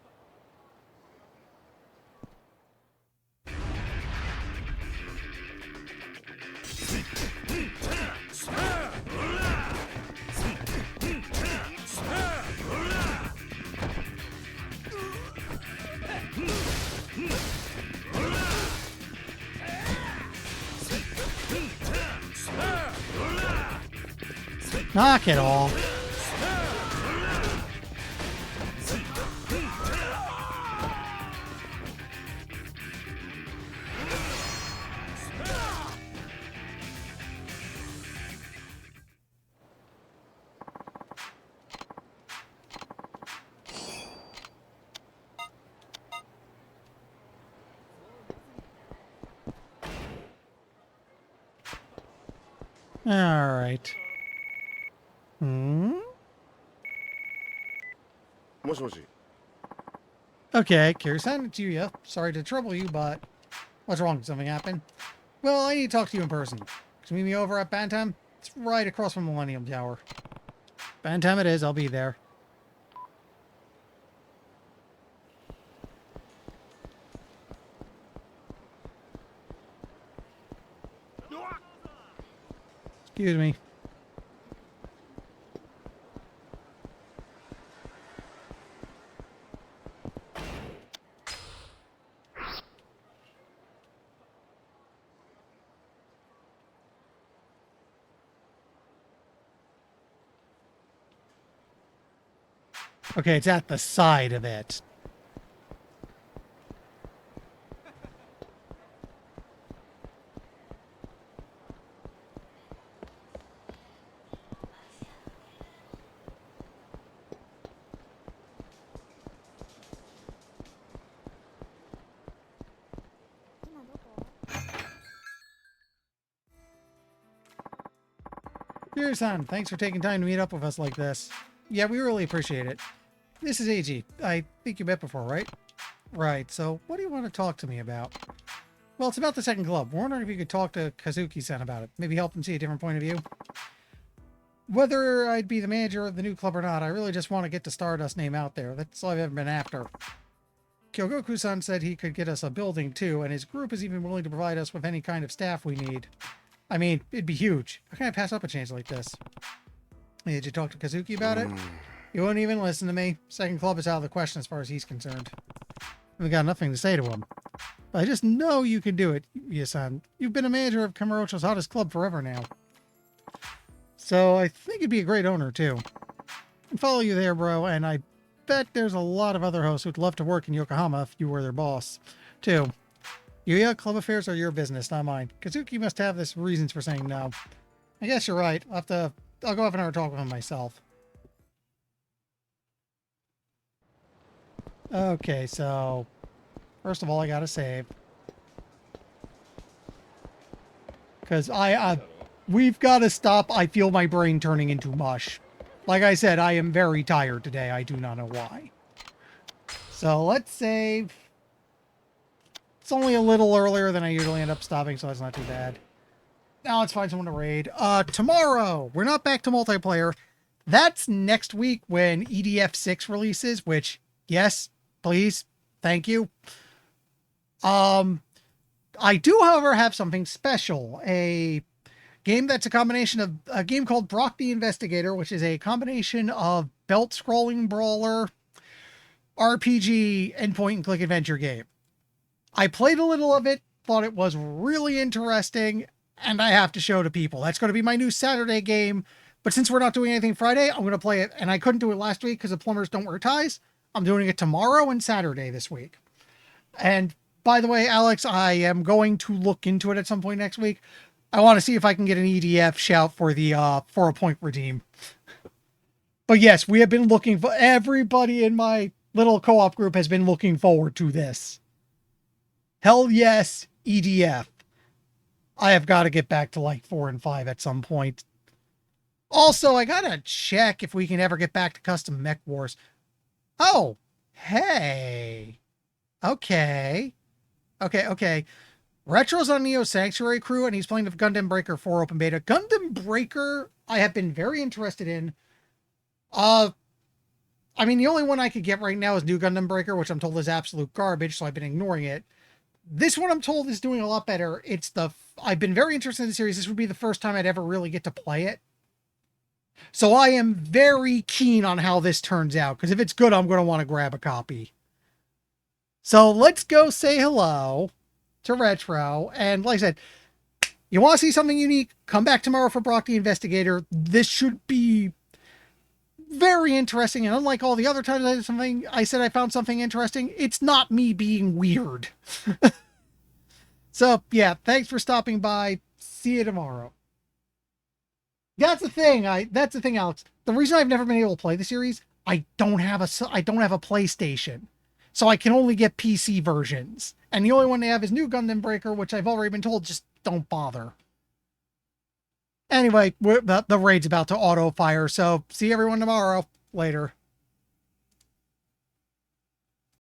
Knock it off. All right. もしもし Okay, Kiryu-san, it's Yuya. Sorry to trouble you, but what's wrong? Did something happen? Well, I need to talk to you in person. Can you meet me over at Bantam? It's right across from Millennium Tower. Bantam it is. I'll be there. Excuse me. Okay, it's at the side of it. Kiryu-san, thanks for taking time to meet up with us like this. Yeah, we really appreciate it. This is Eiji. I think you met before, right? Right, so what do you want to talk to me about? Well, it's about the second club. We're wondering if you could talk to Kazuki-san about it. Maybe help him see a different point of view. Whether I'd be the manager of the new club or not, I really just want to get the Stardust name out there. That's all I've ever been after. Kyogoku-san said he could get us a building too, and his group is even willing to provide us with any kind of staff we need. I mean, it'd be huge. How can I pass up a chance like this? Hey, did you talk to Kazuki about it? He won't even listen to me. Second club is out of the question as far as he's concerned. I've got nothing to say to him. But I just know you can do it, Yuya-san. You've been a manager of Kamurocho's hottest club forever now. So I think you'd be a great owner, too. I'd follow you there, bro, and I bet there's a lot of other hosts who'd love to work in Yokohama if you were their boss, too. Yuya, club affairs are your business, not mine. Kazuki must have his reasons for saying no. I guess you're right. I'll go have another talk with him myself. Okay, so first of all, I gotta save. Because we've got to stop. I feel my brain turning into mush. Like I said, I am very tired today. I do not know why. So let's save. It's only a little earlier than I usually end up stopping, so that's not too bad. Now let's find someone to raid. Tomorrow, we're not back to multiplayer. That's next week when EDF 6 releases, which, yes, please, thank you. I do, however, have something special. A Game that's a combination of a game called Brock the Investigator, which is a combination of belt-scrolling brawler, RPG, and point-and-click adventure game. I played a little of it, thought it was really interesting, and I have to show to people. That's going to be my new Saturday game, but since we're not doing anything Friday, I'm going to play it, and I couldn't do it last week because the plumbers don't wear ties. I'm doing it tomorrow and Saturday this week. And by the way, Alex, I am going to look into it at some point next week. I want to see if I can get an EDF shout for the for a point redeem. But yes, we have been looking for, everybody in my little co-op group has been looking forward to this. Hell yes, EDF. I have got to get back to like 4 and 5 at some point. Also, I gotta check if we can ever get back to custom Mech Wars. Oh, hey. Okay. Retro's on Neo Sanctuary crew, and he's playing the Gundam Breaker 4 open beta. Gundam Breaker, I have been very interested in. I mean, the only one I could get right now is New Gundam Breaker, which I'm told is absolute garbage, so I've been ignoring it. This one I'm told is doing a lot better. I've been very interested in the series. This would be the first time I'd ever really get to play it. So I am very keen on how this turns out, because if it's good, I'm going to want to grab a copy. So let's go say hello to Retro. And like I said, you want to see something unique? Come back tomorrow for Brock the Investigator. This should be very interesting. And unlike all the other times I said I found something interesting, it's not me being weird. So yeah, thanks for stopping by. See you tomorrow. That's the thing, Alex. The reason I've never been able to play the series, I don't have a PlayStation. So I can only get PC versions. And the only one they have is New Gundam Breaker, which I've already been told, just don't bother. Anyway, the raid's about to auto-fire, so see everyone tomorrow. Later.